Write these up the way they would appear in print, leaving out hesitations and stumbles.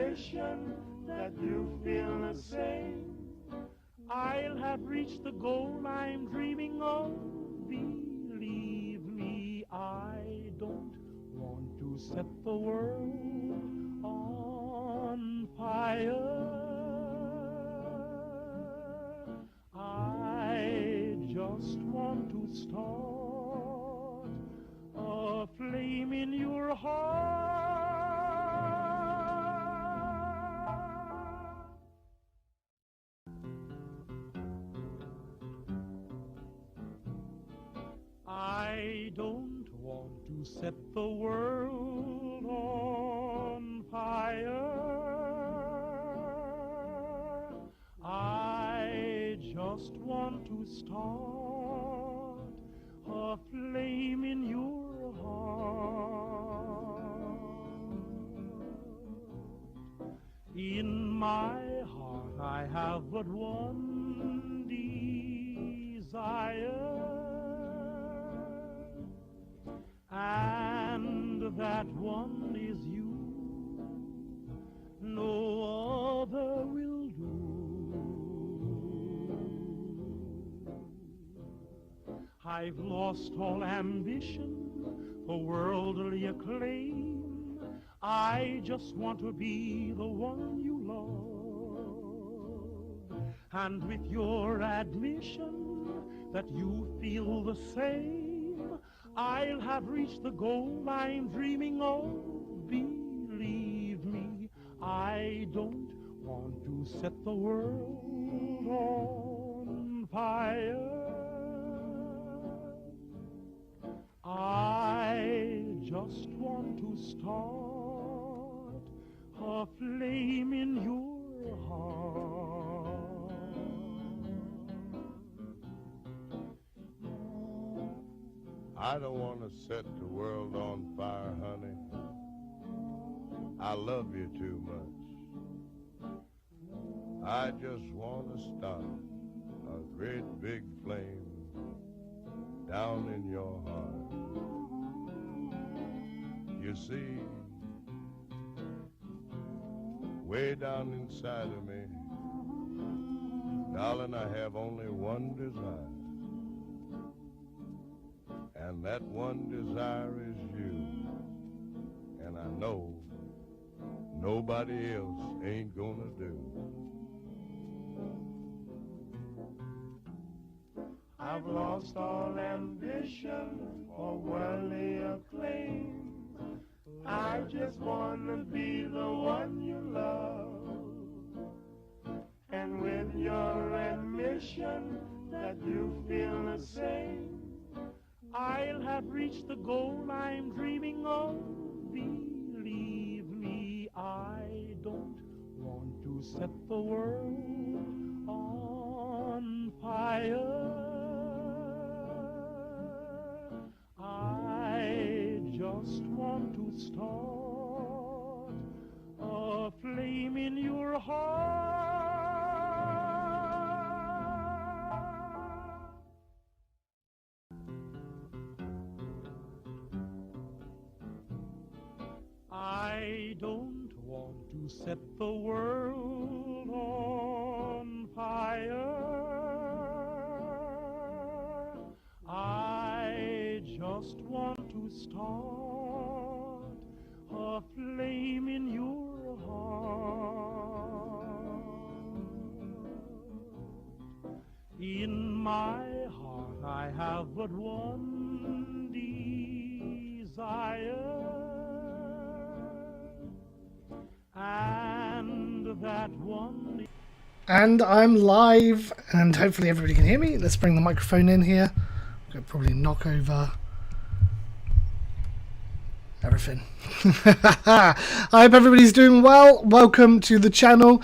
admission that you feel the same. I'll have reached the goal I'm dreaming of. Believe me, I don't want to set the world on fire. I just want to start a flame in your heart. I don't want to set the world on fire. I just want to start a flame in your heart. In my heart I have but one desire, and that one is you. No other will do. I've lost all ambition for worldly acclaim. I just want to be the one you love. And with your admission that you feel the same, I'll have reached the goal I'm dreaming of. Believe me, I don't want to set the world on fire. I just want to start a flame in your heart. I don't want to set the world on fire, honey. I love you too much. I just want to start a great big flame down in your heart. You see, way down inside of me, darling, I have only one desire. And that one desire is you. And I know nobody else ain't gonna do. I've lost all ambition for worldly acclaim. I just wanna be the one you love. And with your admission that you feel the same, I'll have reached the goal I'm dreaming of. Believe me, I don't want to set the world on fire. I just want to start a flame in your heart. I don't want to set the world on fire. I just want to start a flame in your heart. In my heart I have but one desire, and that one. And I'm live, and hopefully everybody can hear me. Let's bring the microphone in here. Could probably knock over everything. I hope everybody's doing well. Welcome to the channel.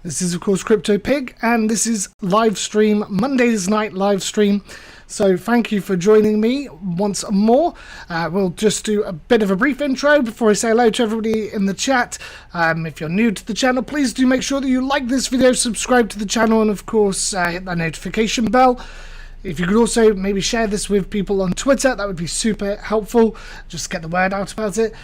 This is of course Crypto Pig, and this is live stream, Monday's night live stream. So thank you for joining me once more. We'll just do a bit of a brief intro before I say hello to everybody in the chat. If you're new to the channel, please do make sure that you like this video, subscribe to the channel, and of course hit that notification bell. If you could also maybe share this with people on Twitter, that would be super helpful. Just get the word out about it.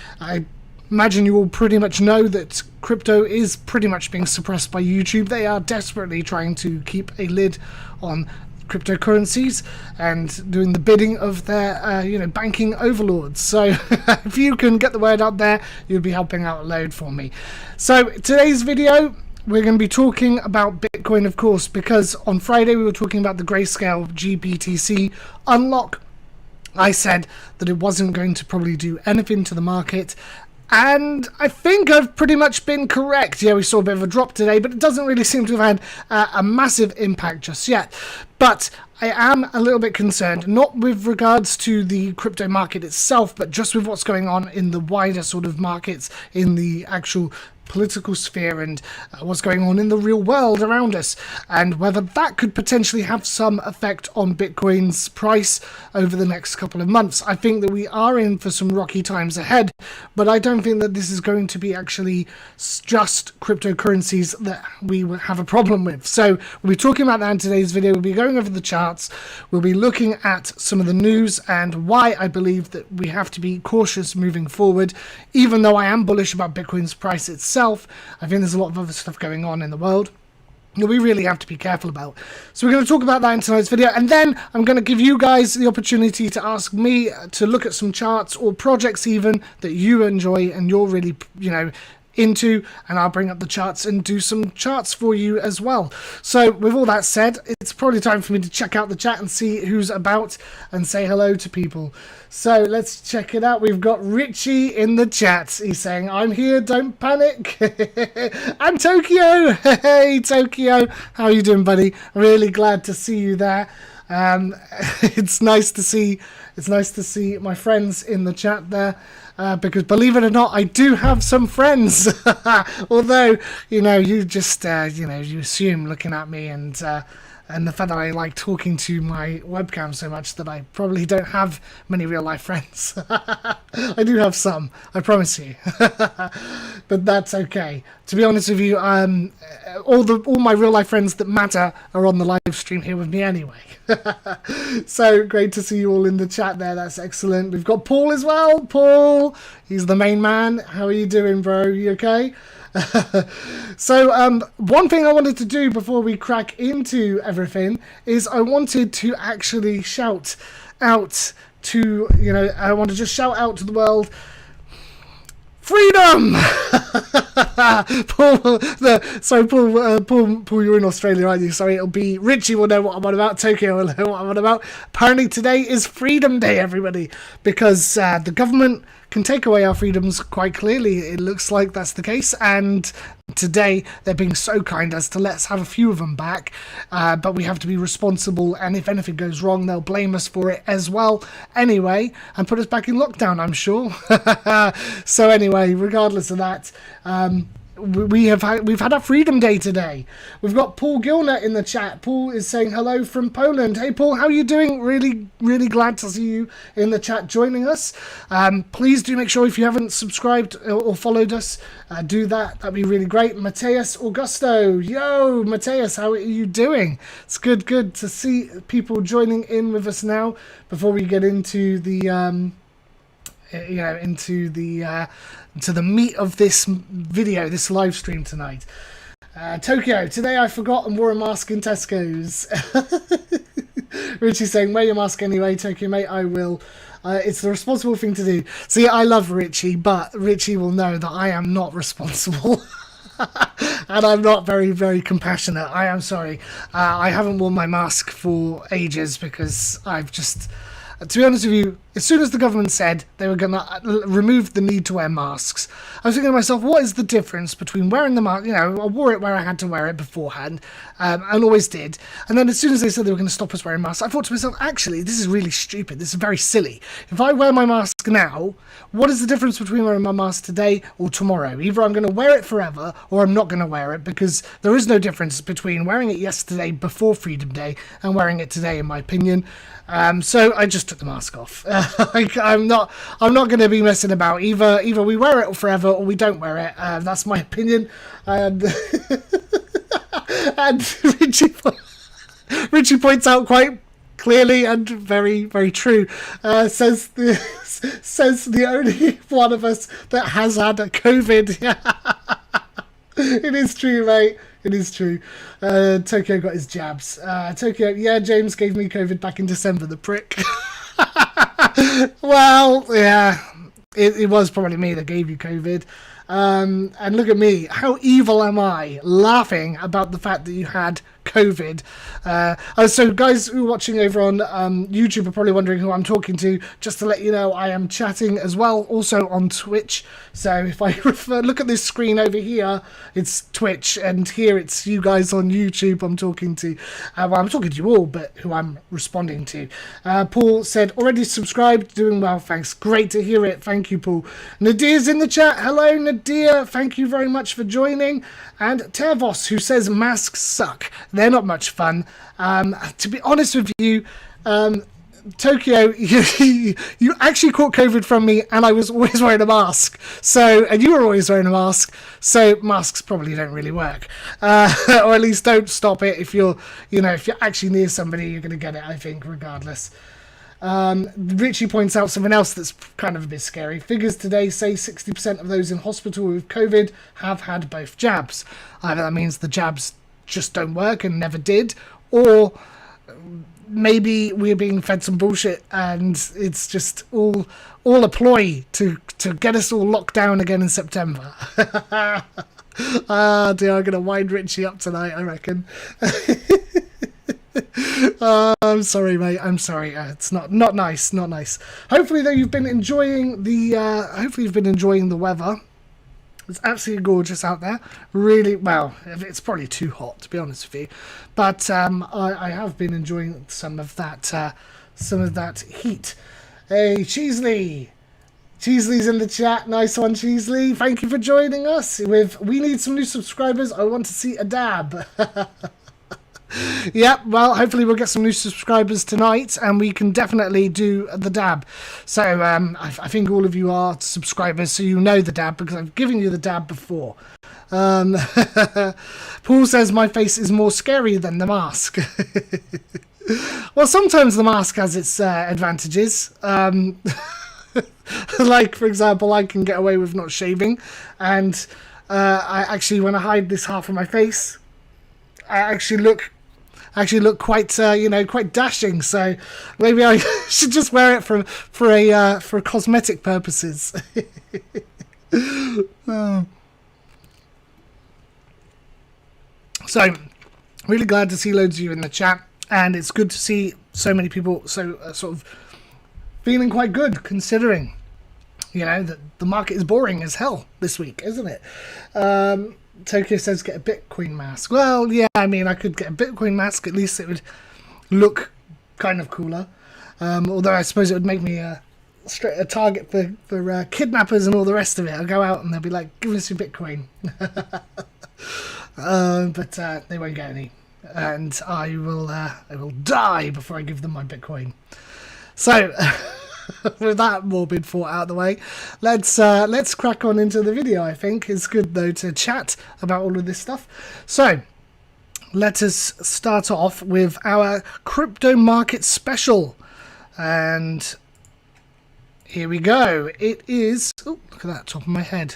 imagine you all pretty much know that crypto is pretty much being suppressed by YouTube. They are desperately trying to keep a lid on cryptocurrencies and doing the bidding of their banking overlords. So if you can get the word out there, you'll be helping out a load for me. So today's video, we're going to be talking about Bitcoin, of course, because on Friday we were talking about the Grayscale GBTC unlock. I said that it wasn't going to probably do anything to the market, and I think I've pretty much been correct. Yeah, we saw a bit of a drop today, but it doesn't really seem to have had a massive impact just yet. But I am a little bit concerned, not with regards to the crypto market itself, but just with what's going on in the wider sort of markets, in the actual political sphere, and what's going on in the real world around us, and whether that could potentially have some effect on Bitcoin's price over the next couple of months. I think that we are in for some rocky times ahead, but I don't think that this is going to be actually just cryptocurrencies that we will have a problem with. So we'll be talking about that in today's video. We'll be going over the charts, we'll be looking at some of the news and why I believe that we have to be cautious moving forward, even though I am bullish about Bitcoin's price itself. I think there's a lot of other stuff going on in the world that we really have to be careful about. So we're going to talk about that in tonight's video, and then I'm going to give you guys the opportunity to ask me to look at some charts or projects even that you enjoy and you're really, into, and I'll bring up the charts and do some charts for you as well. So with all that said, it's probably time for me to check out the chat and see who's about and say hello to people. So let's check it out. We've got Richie in the chat. He's saying, I'm here, don't panic. And Tokyo. Hey Tokyo, how are you doing, buddy? Really glad to see you there. It's nice to see my friends in the chat there. Because believe it or not, I do have some friends. Although, you just, you assume looking at me and the fact that I like talking to my webcam so much that I probably don't have many real life friends. I do have some, I promise you. But that's okay. To be honest with you, all my real life friends that matter are on the live stream here with me anyway. So great to see you all in the chat there. That's excellent. We've got Paul as well. Paul, he's the main man. How are you doing, bro? You okay? So one thing I wanted to do before we crack into everything is I wanted to actually shout out to, I want to just shout out to the world, freedom! Paul, Paul, you're in Australia, aren't you? Sorry, it'll be Richie will know what I'm on about. Tokyo will know what I'm on about. Apparently today is Freedom Day, everybody, because the government can take away our freedoms quite clearly. It looks like that's the case, and today they're being so kind as to let us have a few of them back, but we have to be responsible, and if anything goes wrong they'll blame us for it as well anyway and put us back in lockdown, I'm sure. So anyway, regardless of that, we've had our Freedom Day today. We've got Paul Gilner in the chat. Paul is saying hello from Poland. Hey Paul, how are you doing? Really glad to see you in the chat joining us. Please do make sure, if you haven't subscribed or followed us, do that. That'd be really great. Mateus Augusto, yo Mateus, how are you doing? It's good to see people joining in with us now before we get into the to the meat of this video, this live stream tonight. Tokyo, today I forgot and wore a mask in Tesco's. Richie's saying, wear your mask anyway, Tokyo, mate, I will. It's the responsible thing to do. See, I love Richie, but Richie will know that I am not responsible. And I'm not very, very compassionate. I am sorry. I haven't worn my mask for ages because I've just... To be honest with you, as soon as the government said they were going to remove the need to wear masks, I was thinking to myself, what is the difference between wearing the mask? I wore it where I had to wear it beforehand, and always did. And then as soon as they said they were going to stop us wearing masks, I thought to myself, actually, this is really stupid. This is very silly. If I wear my mask now, what is the difference between wearing my mask today or tomorrow? Either I'm going to wear it forever or I'm not going to wear it, because there is no difference between wearing it yesterday before Freedom Day and wearing it today, in my opinion. So I just took the mask off. I'm not going to be messing about. Either we wear it forever or we don't wear it. That's my opinion. And Richie points out quite Clearly and very, very true. Says the only one of us that has had a COVID. It is true, mate. It is true. Tokyo got his jabs. Tokyo, yeah, James gave me COVID back in December, the prick. Well, yeah, it was probably me that gave you COVID. And look at me. How evil am I? Laughing about the fact that you had COVID. So guys who are watching over on YouTube are probably wondering who I'm talking to. Just to let you know, I am chatting as well, also on Twitch. So if I look at this screen over here, it's Twitch, and here it's you guys on YouTube I'm talking to. Well, I'm talking to you all, but who I'm responding to. Paul said, already subscribed, doing well, thanks. Great to hear it. Thank you, Paul. Nadia's in the chat. Hello, Nadia. Thank you very much for joining. And Tervos, who says masks suck. They're not much fun. To be honest with you, Tokyo, you actually caught COVID from me, and I was always wearing a mask. So, and you were always wearing a mask. So masks probably don't really work, or at least don't stop it. If you're actually near somebody, you're going to get it. I think, regardless. Richie points out something else that's kind of a bit scary. Figures today say 60% of those in hospital with COVID have had both jabs. Either that means the jabs just don't work and never did, or maybe we're being fed some bullshit and it's just all a ploy to get us all locked down again in September. Dear, I'm gonna wind Richie up tonight, I reckon. I'm sorry, mate. I'm sorry. It's not nice. Not nice. Hopefully, though, you've been enjoying the weather. It's absolutely gorgeous out there. Really, well, it's probably too hot, to be honest with you. But I have been enjoying some of that heat. Hey, Cheesley. Cheesley's in the chat. Nice one, Cheesley. Thank you for joining us. We need some new subscribers. I want to see a dab. Yep, well, hopefully we'll get some new subscribers tonight, and we can definitely do the dab. So I think all of you are subscribers, so you know the dab, because I've given you the dab before. Paul says my face is more scary than the mask. Well, sometimes the mask has its advantages. Like, for example, I can get away with not shaving, and I actually, when I hide this half of my face, I actually look quite quite dashing. So maybe I should just wear it for cosmetic purposes. So really glad to see loads of you in the chat, and it's good to see so many people sort of feeling quite good, considering that the market is boring as hell this week, isn't it? Tokyo says get a Bitcoin mask. Well, yeah, I mean, I could get a Bitcoin mask. At least it would look kind of cooler. Although I suppose it would make me a target for kidnappers and all the rest of it. I'll go out and they'll be like, give us your Bitcoin. But they won't get any. And I will die before I give them my Bitcoin. So... with that morbid thought out of the way, let's crack on into the video. I think it's good though to chat about all of this stuff. So let us start off with our crypto market special, and here we go. It is, oh, look at that, top of my head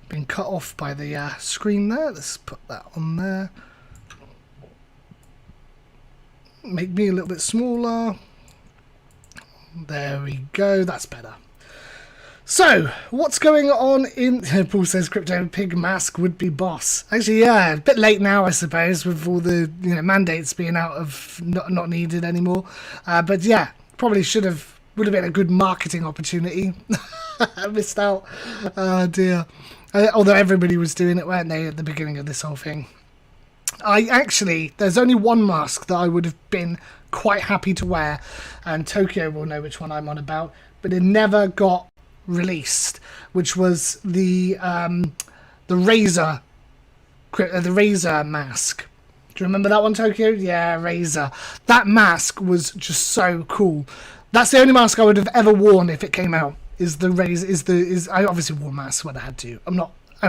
been cut off by the screen there. Let's put that on there, make me a little bit smaller. There we go, that's better. So, what's going on in... Paul says crypto pig mask would be boss. Actually, yeah, a bit late now, I suppose, with all the mandates being out of not needed anymore. But yeah, probably would have been a good marketing opportunity. I missed out. Oh dear. Although everybody was doing it, weren't they, at the beginning of this whole thing. There's only one mask that I would have been quite happy to wear, and Tokyo will know which one I'm on about, but it never got released, which was the Razer mask. Do you remember that one, Tokyo? Yeah, Razer. That mask was just so cool. That's the only mask I would have ever worn if it came out. Is the Razer? I obviously wore masks when I had to.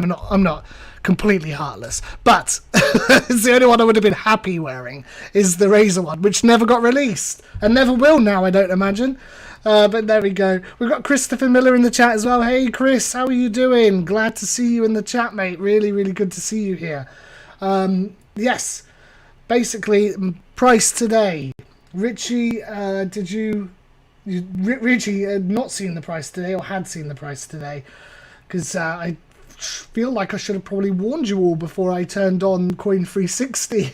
I'm not completely heartless, but it's the only one I would have been happy wearing is the Razor one, which never got released and never will now, I don't imagine. But there we go. We've got Christopher Miller in the chat as well. Hey Chris, how are you doing? Glad to see you in the chat, mate. Really, really good to see you here. Yes, basically price today. Richie, Richie had not seen the price today, or had seen the price today, because I feel like I should have probably warned you all before I turned on Coin 360.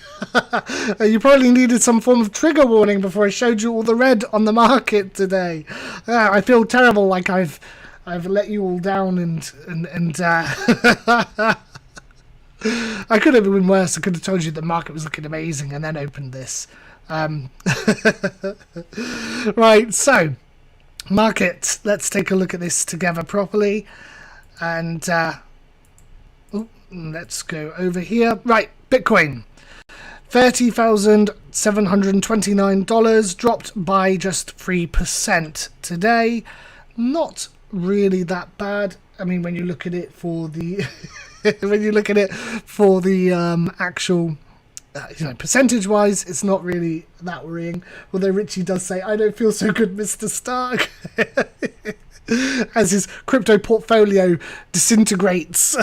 You probably needed some form of trigger warning before I showed you all the red on the market today. I feel terrible, like I've let you all down, and I could have been worse. I could have told you the market was looking amazing and then opened this. Right, so market, let's take a look at this together properly, and let's go over here. Right, Bitcoin, $30,729, dropped by just 3% today. Not really that bad. I mean, when you look at it for the actual percentage-wise, it's not really that worrying. Although Richie does say, "I don't feel so good, Mr. Stark," as his crypto portfolio disintegrates.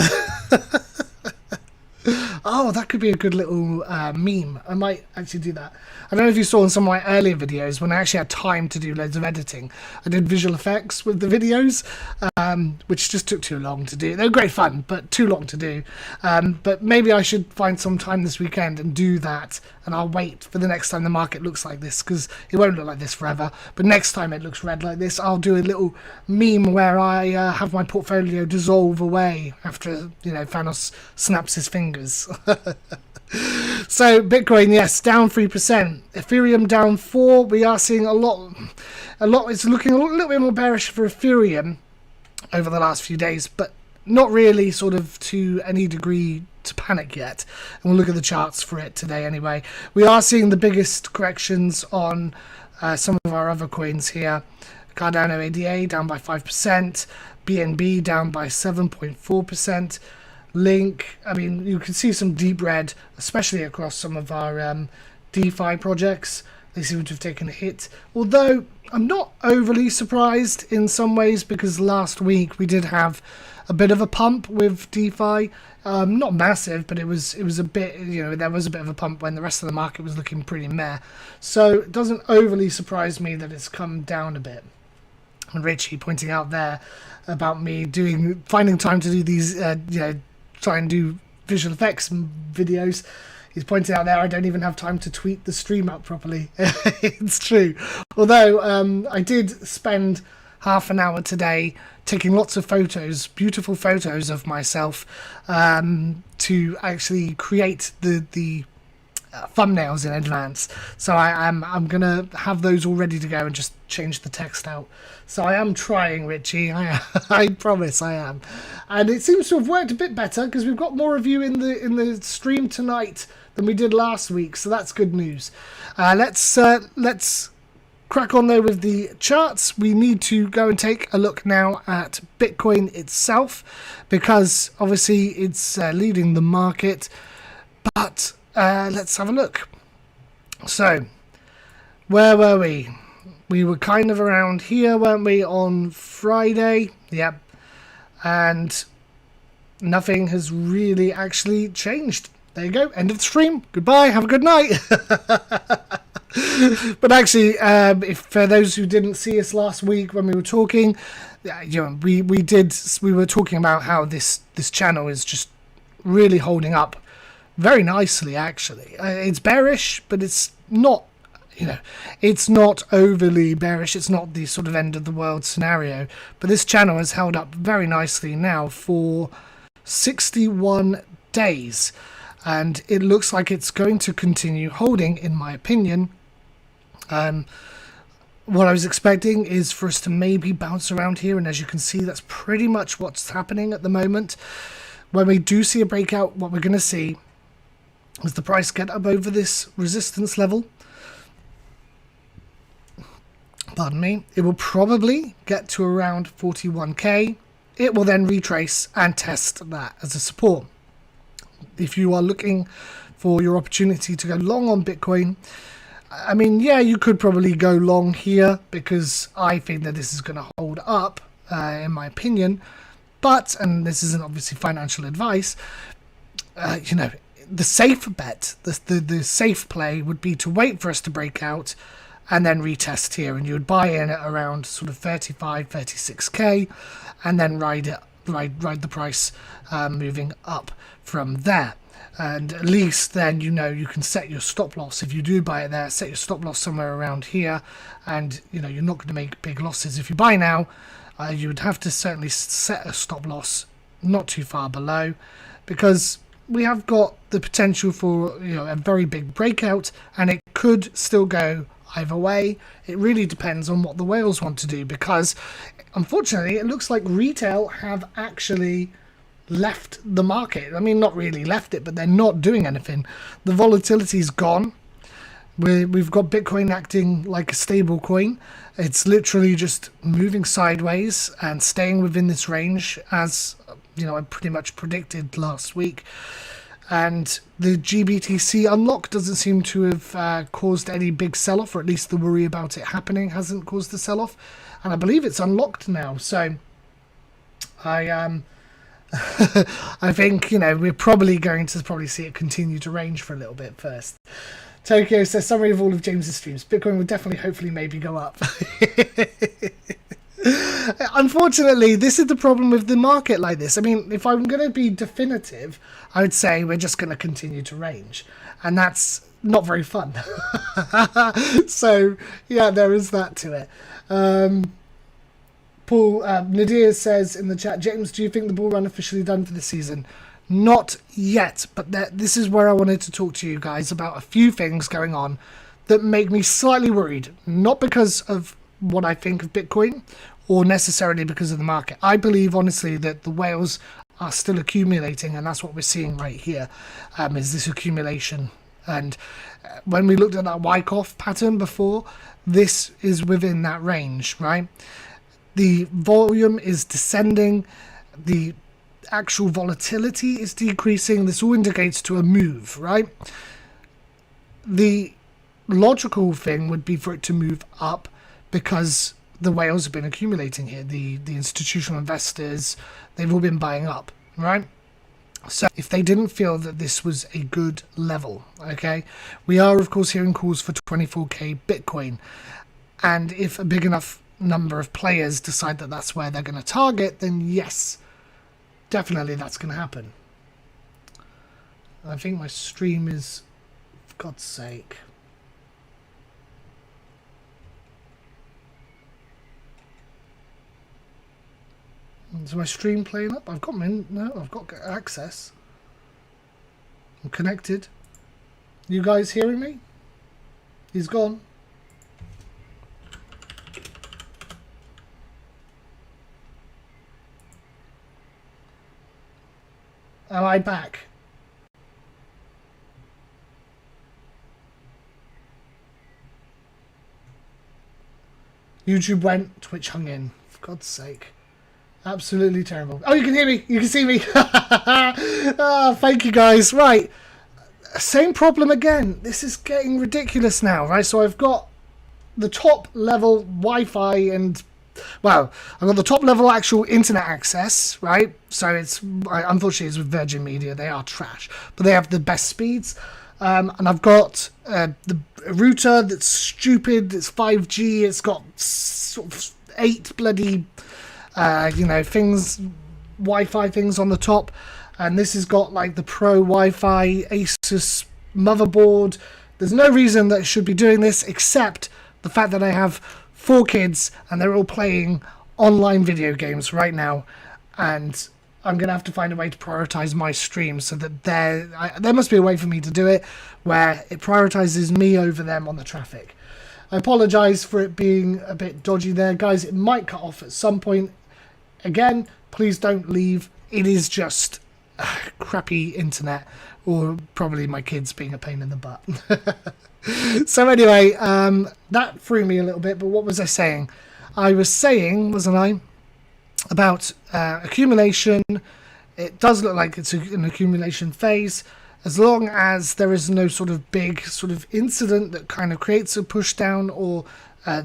Oh, that could be a good little meme. I might actually do that. I don't know if you saw in some of my earlier videos when I actually had time to do loads of editing. I did visual effects with the videos, which just took too long to do. They were great fun, but too long to do. But maybe I should find some time this weekend and do that. And I'll wait for the next time the market looks like this, because it won't look like this forever. But next time it looks red like this, I'll do a little meme where I have my portfolio dissolve away after, Thanos snaps his fingers. So Bitcoin, yes, down 3%. Ethereum down 4%. We are seeing a lot. It's looking a little bit more bearish for Ethereum over the last few days, but not really sort of to any degree to panic yet. And we'll look at the charts for it today anyway. We are seeing the biggest corrections on some of our other coins here. Cardano ADA down by 5%. BNB down by 7.4%. Link, I mean, you can see some deep red, especially across some of our DeFi projects. They seem to have taken a hit. Although, I'm not overly surprised in some ways, because last week we did have a bit of a pump with DeFi. Not massive, but it was a bit, there was a bit of a pump when the rest of the market was looking pretty meh. So it doesn't overly surprise me that it's come down a bit. And Richie pointing out there about me finding time to do these, try and do visual effects videos. He's pointing out there I don't even have time to tweet the stream out properly. It's true. Although I did spend half an hour today taking lots of photos, beautiful photos of myself, to actually create the thumbnails in advance. So I'm gonna have those all ready to go and just change the text out. So I am trying, Richie. I promise I am. And it seems to have worked a bit better, because we've got more of you in the stream tonight than we did last week. So that's good news. Let's crack on though with the charts. We need to go and take a look now at Bitcoin itself, because obviously it's leading the market. But let's have a look. So, where were we? We were kind of around here, weren't we, on Friday? Yep. And nothing has really actually changed. There you go. End of the stream. Goodbye. Have a good night. But actually, if for those who didn't see us last week when we were talking, we were talking about how this channel is just really holding up very nicely, actually. It's bearish, but it's not, it's not overly bearish. It's not the sort of end of the world scenario. But this channel has held up very nicely now for 61 days. And it looks like it's going to continue holding, in my opinion. What I was expecting is for us to maybe bounce around here. And as you can see, that's pretty much what's happening at the moment. When we do see a breakout, what we're going to see as the price get up over this resistance level, pardon me, it will probably get to around 41k. it will then retrace and test that as a support. If you are looking for your opportunity to go long on Bitcoin, I mean, yeah, you could probably go long here because I think that this is going to hold up, in my opinion. But, and this isn't obviously financial advice, you know, the safe bet, the safe play would be to wait for us to break out and then retest here. And you would buy in at around sort of 35, 36k and then ride the price moving up from there. And at least then, you know, you can set your stop loss. If you do buy it there, set your stop loss somewhere around here. And, you know, you're not going to make big losses. If you buy now, you would have to certainly set a stop loss not too far below, because we have got the potential for, you know, a very big breakout, and it could still go either way. It really depends on what the whales want to do, because unfortunately it looks like retail have actually left the market. I mean, not really left it, but they're not doing anything. The volatility's gone. We've got Bitcoin acting like a stable coin. It's literally just moving sideways and staying within this range, as you know, I pretty much predicted last week. And the GBTC unlock doesn't seem to have caused any big sell-off, or at least the worry about it happening hasn't caused the sell-off. And I believe it's unlocked now. So I I think, you know, we're probably going to see it continue to range for a little bit first. Tokyo says, summary of all of James's streams. Bitcoin will definitely, hopefully, maybe go up. Unfortunately, this is the problem with the market like this. I mean, if I'm going to be definitive, I would say we're just going to continue to range. And that's not very fun. So, yeah, there is that to it. Paul, Nadir says in the chat, James, do you think the bull run officially done for this season? Not yet, but this is where I wanted to talk to you guys about a few things going on that make me slightly worried. Not because of what I think of Bitcoin or necessarily because of the market. I believe, honestly, that the whales are still accumulating, and that's what we're seeing right here, is this accumulation. And when we looked at that Wyckoff pattern before, this is within that range, right? The volume is descending, the actual volatility is decreasing. This all indicates to a move, right? The logical thing would be for it to move up, because the whales have been accumulating here. The institutional investors, they've all been buying up, right? So if they didn't feel that this was a good level, okay, we are of course hearing calls for 24k Bitcoin, and if a big enough number of players decide that that's where they're going to target, then yes, definitely that's going to happen. I think my stream is, for God's sake. Is my stream playing up? I've got I've got access. I'm connected. You guys hearing me? He's gone. Am I back? YouTube went, Twitch hung in. For God's sake. Absolutely terrible. Oh, you can hear me. You can see me. Oh, thank you, guys. Right. Same problem again. This is getting ridiculous now, right? So I've got the top level Wi-Fi and, well, I've got the top level actual internet access, right? So it's, unfortunately, it's with Virgin Media. They are trash, but they have the best speeds. And I've got the router that's stupid. It's 5G. It's got sort of 8 bloody, things, Wi-Fi things on the top. And this has got like the Pro Wi-Fi Asus motherboard. There's no reason that it should be doing this except the fact that I have 4 kids and they're all playing online video games right now. And I'm going to have to find a way to prioritize my stream so that there must be a way for me to do it where it prioritizes me over them on the traffic. I apologize for it being a bit dodgy there, guys. It might cut off at some point. Again, please don't leave. It is just crappy internet, or probably my kids being a pain in the butt. So anyway, that threw me a little bit, but what was I saying? I was saying, wasn't I, about accumulation. It does look like it's an accumulation phase, as long as there is no sort of big sort of incident that kind of creates a push down, or a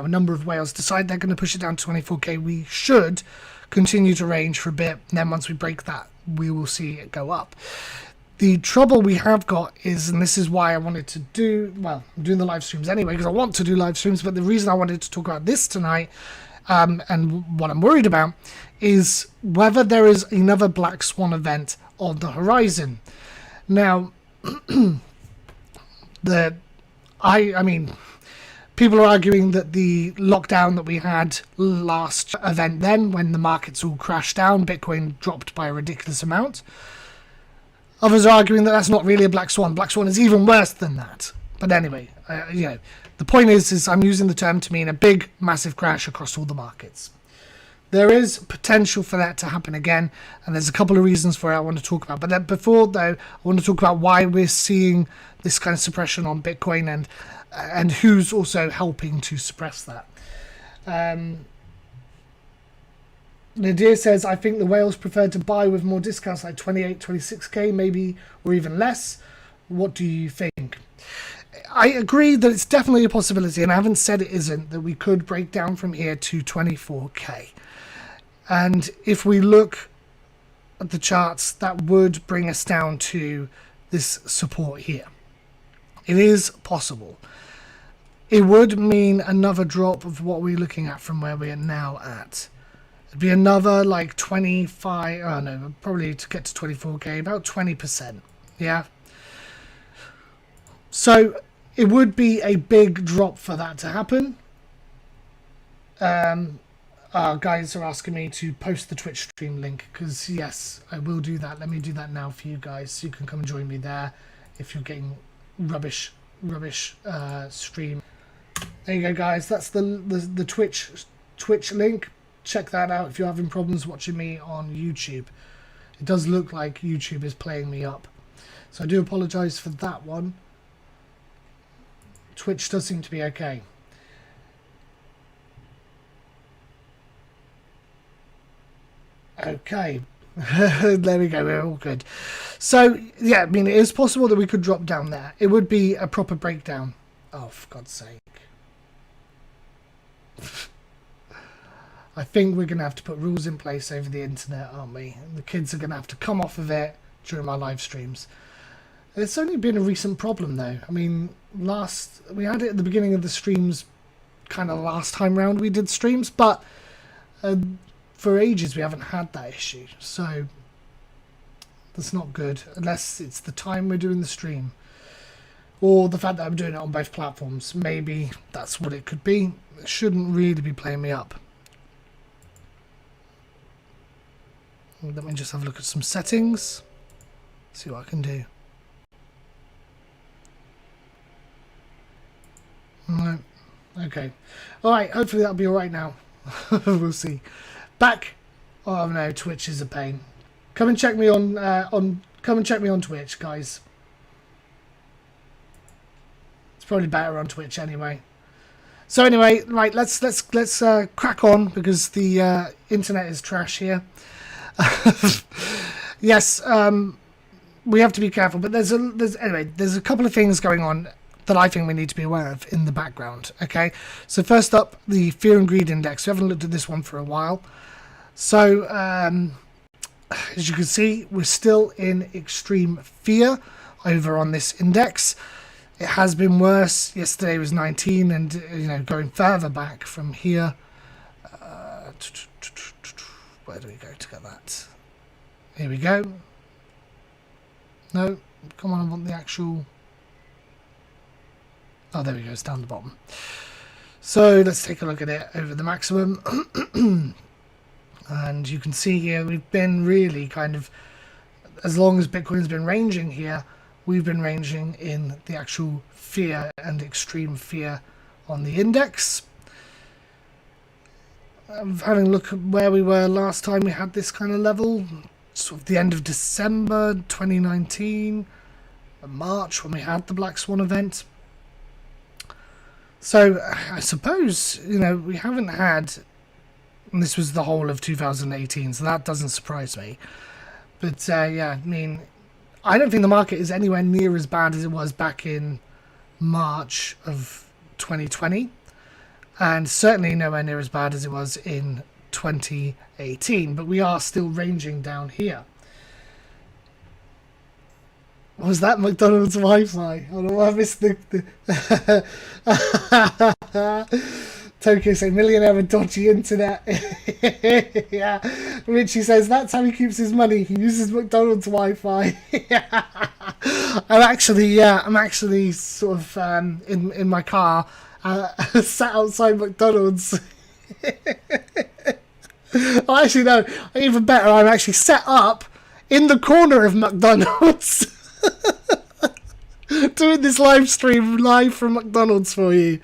number of whales decide they're going to push it down to 24k. We should continue to range for a bit, and then once we break that, we will see it go up. The trouble we have got is, and this is why I wanted to do, well, I'm doing the live streams anyway because I want to do live streams, but the reason I wanted to talk about this tonight, and what I'm worried about, is whether there is another black swan event on the horizon. Now, I mean, people are arguing that the lockdown that we had last event, then when the markets all crashed down, Bitcoin dropped by a ridiculous amount. Others are arguing that that's not really a black swan. Black swan is even worse than that. But anyway, the point is I'm using the term to mean a big, massive crash across all the markets. There is potential for that to happen again, and there's a couple of reasons for it I want to talk about. But then before, though, I want to talk about why we're seeing this kind of suppression on Bitcoin, and who's also helping to suppress that. Nadir says, I think the whales prefer to buy with more discounts, like 28, 26k maybe, or even less. What do you think? I agree that it's definitely a possibility, and I haven't said it isn't, that we could break down from here to 24k. And if we look at the charts, that would bring us down to this support here. It is possible. It would mean another drop of what we're looking at from where we are now at. It'd be another like 25, oh no, probably to get to 24k, about 20%. Yeah. So it would be a big drop for that to happen. Guys are asking me to post the Twitch stream link, because yes, I will do that. Let me do that now for you guys, so you can come and join me there if you're getting rubbish stream. There you go, guys. That's the Twitch link. Check that out if you're having problems watching me on YouTube. It does look like YouTube is playing me up, so I do apologize for that one. Twitch does seem to be okay. Okay. There we go, we're all good. So yeah, I mean, it is possible that we could drop down there. It would be a proper breakdown. Oh, for God's sake. I think we're going to have to put rules in place over the internet, aren't we? And the kids are going to have to come off of it during my live streams. It's only been a recent problem, though. I mean, we had it at the beginning of the streams, kind of last time round we did streams, but for ages we haven't had that issue. So that's not good, unless it's the time we're doing the stream, or the fact that I'm doing it on both platforms. Maybe that's what it could be. It shouldn't really be playing me up. Let me just have a look at some settings, see what I can do. No. Okay. Alright, hopefully that'll be alright now. We'll see. Back. Oh no, Twitch is a pain. Come and check me on Twitch, guys. It's probably better on Twitch anyway. So anyway, right, let's crack on, because the internet is trash here. Yes, we have to be careful, but there's a couple of things going on that I think we need to be aware of in the background. Okay, so first up, the fear and greed index. We haven't looked at this one for a while. So as you can see, we're still in extreme fear over on this index. It has been worse. Yesterday was 19, and going further back from here. Where do we go to get that? Here we go. No, come on, I want the actual... Oh, there we go, it's down the bottom. So let's take a look at it over the maximum. And you can see here, we've been really kind of, as long as Bitcoin's been ranging here, we've been ranging in the actual fear and extreme fear on the index. Having a look at where we were last time we had this kind of level, sort of the end of December 2019, March, when we had the Black Swan event. So I suppose, we haven't had And this was the whole of 2018, so that doesn't surprise me. But yeah, I mean, I don't think the market is anywhere near as bad as it was back in March of 2020, and certainly nowhere near as bad as it was in 2018, but we are still ranging down here. Was that McDonald's Wi-Fi? Oh no, I missed the Tokyo say millionaire with dodgy internet. Yeah, Richie says that's how he keeps his money. He uses McDonald's Wi-Fi. I'm actually sort of in my car, sat outside McDonald's. Oh, actually no, even better. I'm actually set up in the corner of McDonald's, doing this live stream live from McDonald's for you.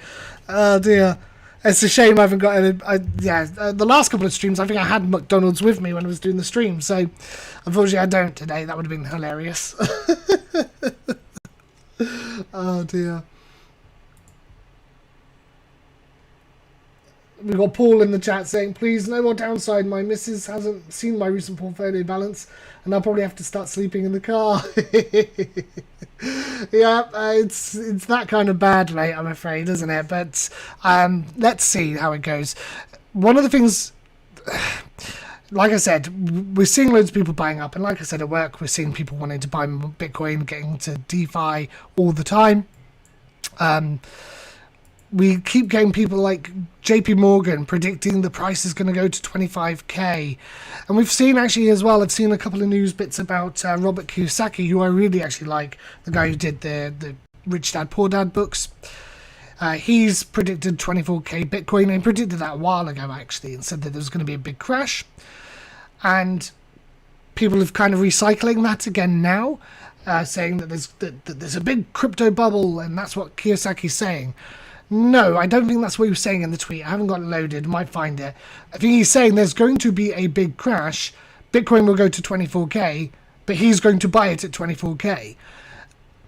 Oh dear. It's a shame I haven't got any. The last couple of streams, I think I had McDonald's with me when I was doing the stream. So, unfortunately, I don't today. That would have been hilarious. Oh dear. We've got Paul in the chat saying, please, no more downside. My missus hasn't seen my recent portfolio balance, and I'll probably have to start sleeping in the car. Yeah, it's that kind of bad, mate, I'm afraid, isn't it? But let's see how it goes. One of the things, like I said, we're seeing loads of people buying up, and like I said, at work, we're seeing people wanting to buy Bitcoin, getting to DeFi all the time. We keep getting people like JP Morgan predicting the price is going to go to 25k. And we've seen actually as well, I've seen a couple of news bits about Robert Kiyosaki, who I really actually like, the guy who did the Rich Dad Poor Dad books. He's predicted 24k Bitcoin. He predicted that a while ago actually, and said that there was going to be a big crash. And people have kind of recycling that again now, saying that there's a big crypto bubble, and that's what Kiyosaki's saying. No, I don't think that's what he was saying in the tweet. I haven't got it loaded. Might find it. I think he's saying there's going to be a big crash. Bitcoin will go to 24k, but he's going to buy it at 24k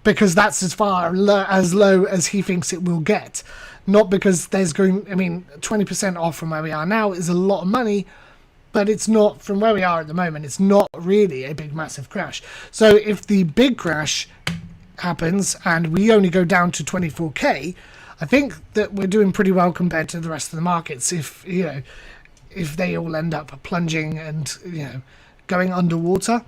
because that's as low as he thinks it will get. Not because there's going... I mean, 20% off from where we are now is a lot of money, but it's not, from where we are at the moment, it's not really a big, massive crash. So if the big crash happens and we only go down to 24k... I think that we're doing pretty well compared to the rest of the markets. If they all end up plunging and going underwater.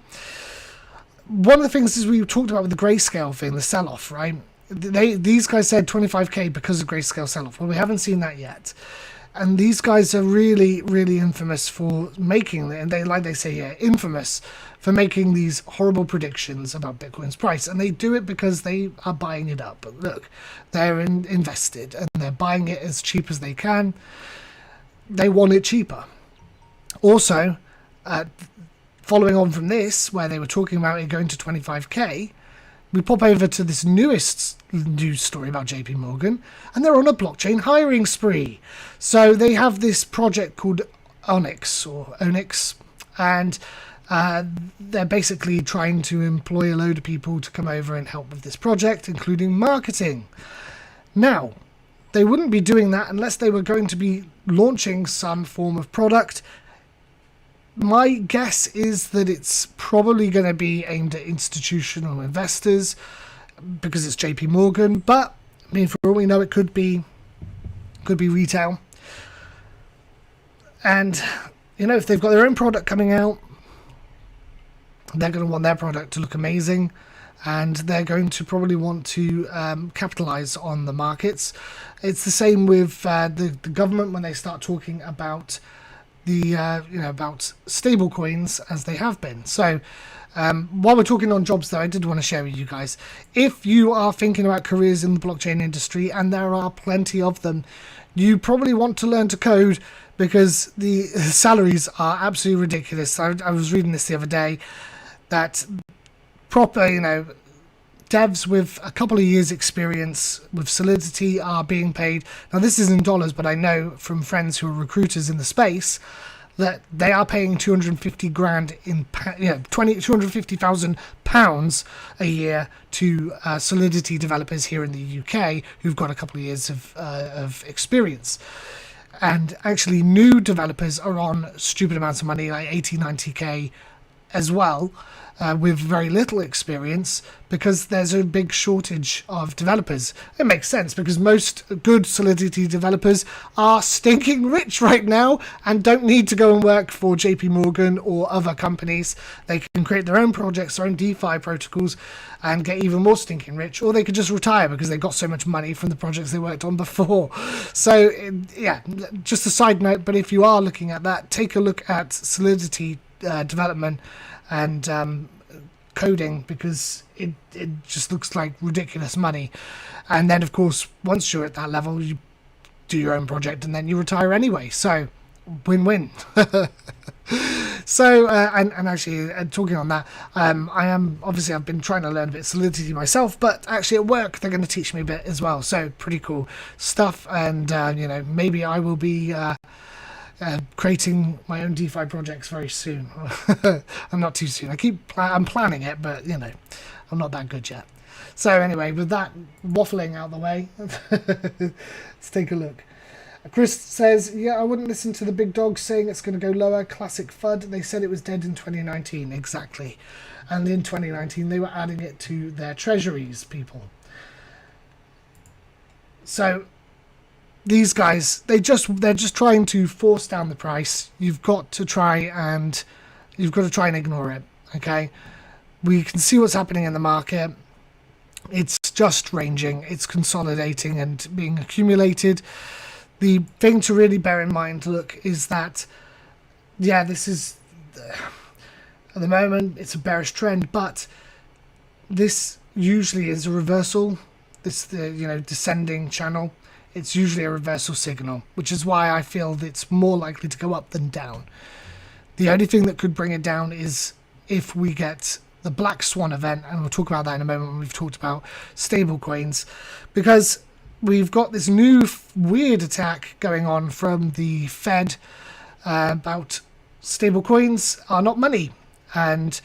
One of the things is we talked about with the grayscale thing, the sell-off, right? These guys said 25k because of grayscale sell-off. Well, we haven't seen that yet, and these guys are really, really infamous for making it. And they say here, infamous for making these horrible predictions about Bitcoin's price. And they do it because they are buying it up. But look, they're invested and they're buying it as cheap as they can. They want it cheaper. Also, following on from this, where they were talking about it going to 25k, we pop over to this newest news story about JP Morgan, and they're on a blockchain hiring spree. So they have this project called Onyx, and they're basically trying to employ a load of people to come over and help with this project, including marketing. Now, they wouldn't be doing that unless they were going to be launching some form of product. My guess is that it's probably going to be aimed at institutional investors because it's JP Morgan, but I mean, for all we know, it could be retail. And if they've got their own product coming out, they're going to want their product to look amazing, and they're going to probably want to capitalize on the markets. It's the same with the government when they start talking about about stable coins, as they have been. So while we're talking on jobs, though, I did want to share with you guys, if you are thinking about careers in the blockchain industry, and there are plenty of them, you probably want to learn to code, because the salaries are absolutely ridiculous. I was reading this the other day, that proper, devs with a couple of years experience with Solidity are being paid. Now, this is in dollars, but I know from friends who are recruiters in the space that they are paying 250 grand in, £250,000 a year to Solidity developers here in the UK who've got a couple of years of experience. And actually new developers are on stupid amounts of money, like 80, 90k as well, with very little experience, because there's a big shortage of developers. It makes sense, because most good Solidity developers are stinking rich right now and don't need to go and work for JP Morgan or other companies. They can create their own projects, their own DeFi protocols, and get even more stinking rich, or they could just retire because they got so much money from the projects they worked on before. So yeah, just a side note, but if you are looking at that, take a look at Solidity development and coding, because it just looks like ridiculous money. And then of course, once you're at that level, you do your own project and then you retire anyway, so win-win. So and actually talking on that, I've been trying to learn a bit of Solidity myself, but actually at work they're going to teach me a bit as well, so pretty cool stuff. And maybe I will be creating my own DeFi projects very soon. I'm not too soon. I'm planning it, but I'm not that good yet. So anyway, with that waffling out the way, let's take a look. Chris says, yeah, I wouldn't listen to the big dogs saying it's going to go lower. Classic FUD. They said it was dead in 2019. Exactly. And in 2019, they were adding it to their treasuries, people. So these guys, they're just trying to force down the price. You've got to try and ignore it. Okay, we can see what's happening in the market. It's just ranging, it's consolidating and being accumulated. The thing to really bear in mind, look, is that this is at the moment it's a bearish trend, but this usually is a reversal. This descending channel. It's usually a reversal signal, which is why I feel that it's more likely to go up than down. The only thing that could bring it down is if we get the black swan event, and we'll talk about that in a moment when we've talked about stable coins, because we've got this new weird attack going on from the Fed about stable coins are not money. And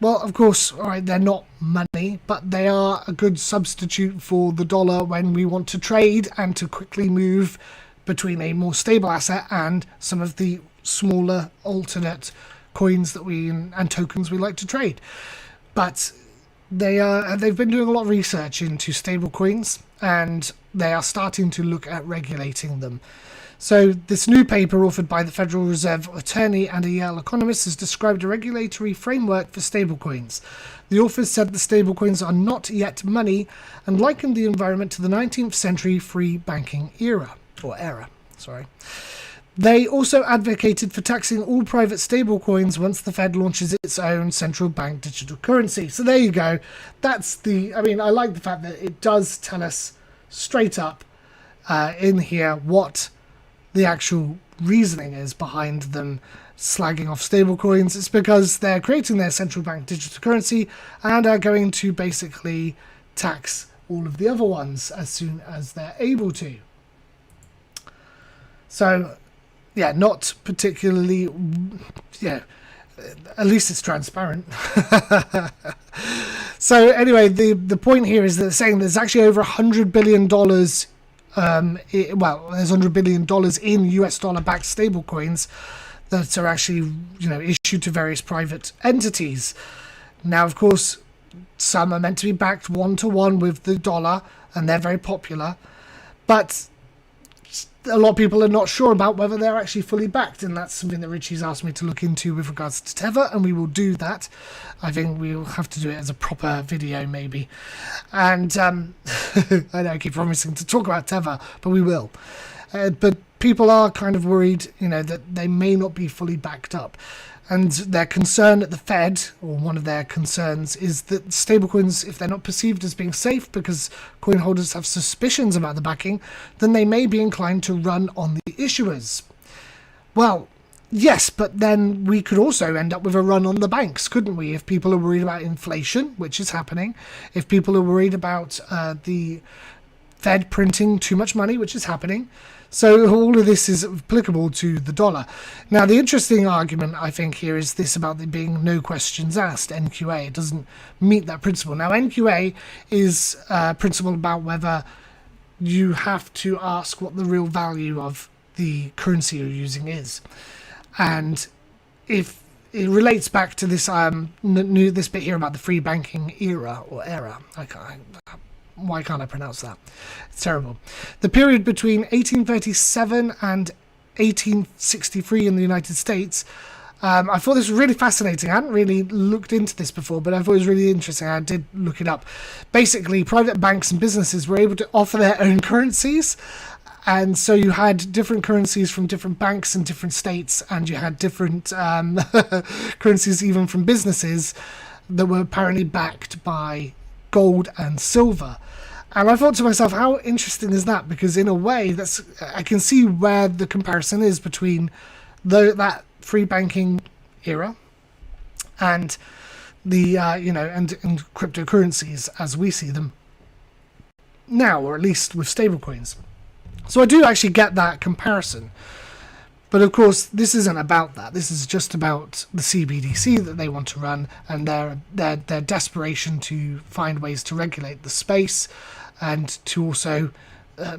well, of course, all right, they're not money, but they are a good substitute for the dollar when we want to trade and to quickly move between a more stable asset and some of the smaller alternate coins that and tokens we like to trade. But they've been doing a lot of research into stable coins, and they are starting to look at regulating them. So this new paper, authored by the Federal Reserve attorney and a Yale economist, has described a regulatory framework for stablecoins. The authors said the stablecoins are not yet money and likened the environment to the 19th century free banking era. They also advocated for taxing all private stablecoins once the Fed launches its own central bank digital currency. So there you go. I like the fact that it does tell us straight up in here what the actual reasoning is behind them slagging off stablecoins. It's because they're creating their central bank digital currency and are going to basically tax all of the other ones as soon as they're able to. So, yeah, not particularly, at least it's transparent. So anyway, the point here is that they're saying there's actually over $100 billion there's $100 billion in US dollar-backed stablecoins that are actually, issued to various private entities. Now, of course, some are meant to be backed one-to-one with the dollar, and they're very popular. But a lot of people are not sure about whether they're actually fully backed, and that's something that Richie's asked me to look into with regards to Tether, and we will do that. I think we'll have to do it as a proper video, maybe. And I know I keep promising to talk about Tether, but we will. But people are kind of worried, that they may not be fully backed up. And their concern at the Fed, or one of their concerns, is that stablecoins, if they're not perceived as being safe because coin holders have suspicions about the backing, then they may be inclined to run on the issuers. Well, yes, but then we could also end up with a run on the banks, couldn't we? If people are worried about inflation, which is happening, if people are worried about the Fed printing too much money, which is happening. So all of this is applicable to the dollar. Now, the interesting argument, I think, here is this about there being no questions asked, NQA. It doesn't meet that principle. Now, NQA is a principle about whether you have to ask what the real value of the currency you're using is. And if it relates back to this this bit here about the free banking era. Why can't I pronounce that? It's terrible. The period between 1837 and 1863 in the United States. I thought this was really fascinating. I hadn't really looked into this before, but I thought it was really interesting. I did look it up. Basically, private banks and businesses were able to offer their own currencies. And so you had different currencies from different banks in different states, and you had different currencies even from businesses that were apparently backed by gold and silver. And I thought to myself, how interesting is that? Because in a way, I can see where the comparison is between that free banking era and the and cryptocurrencies as we see them now, or at least with stablecoins. So I do actually get that comparison. But of course, this isn't about that. This is just about the CBDC that they want to run, and their desperation to find ways to regulate the space and to also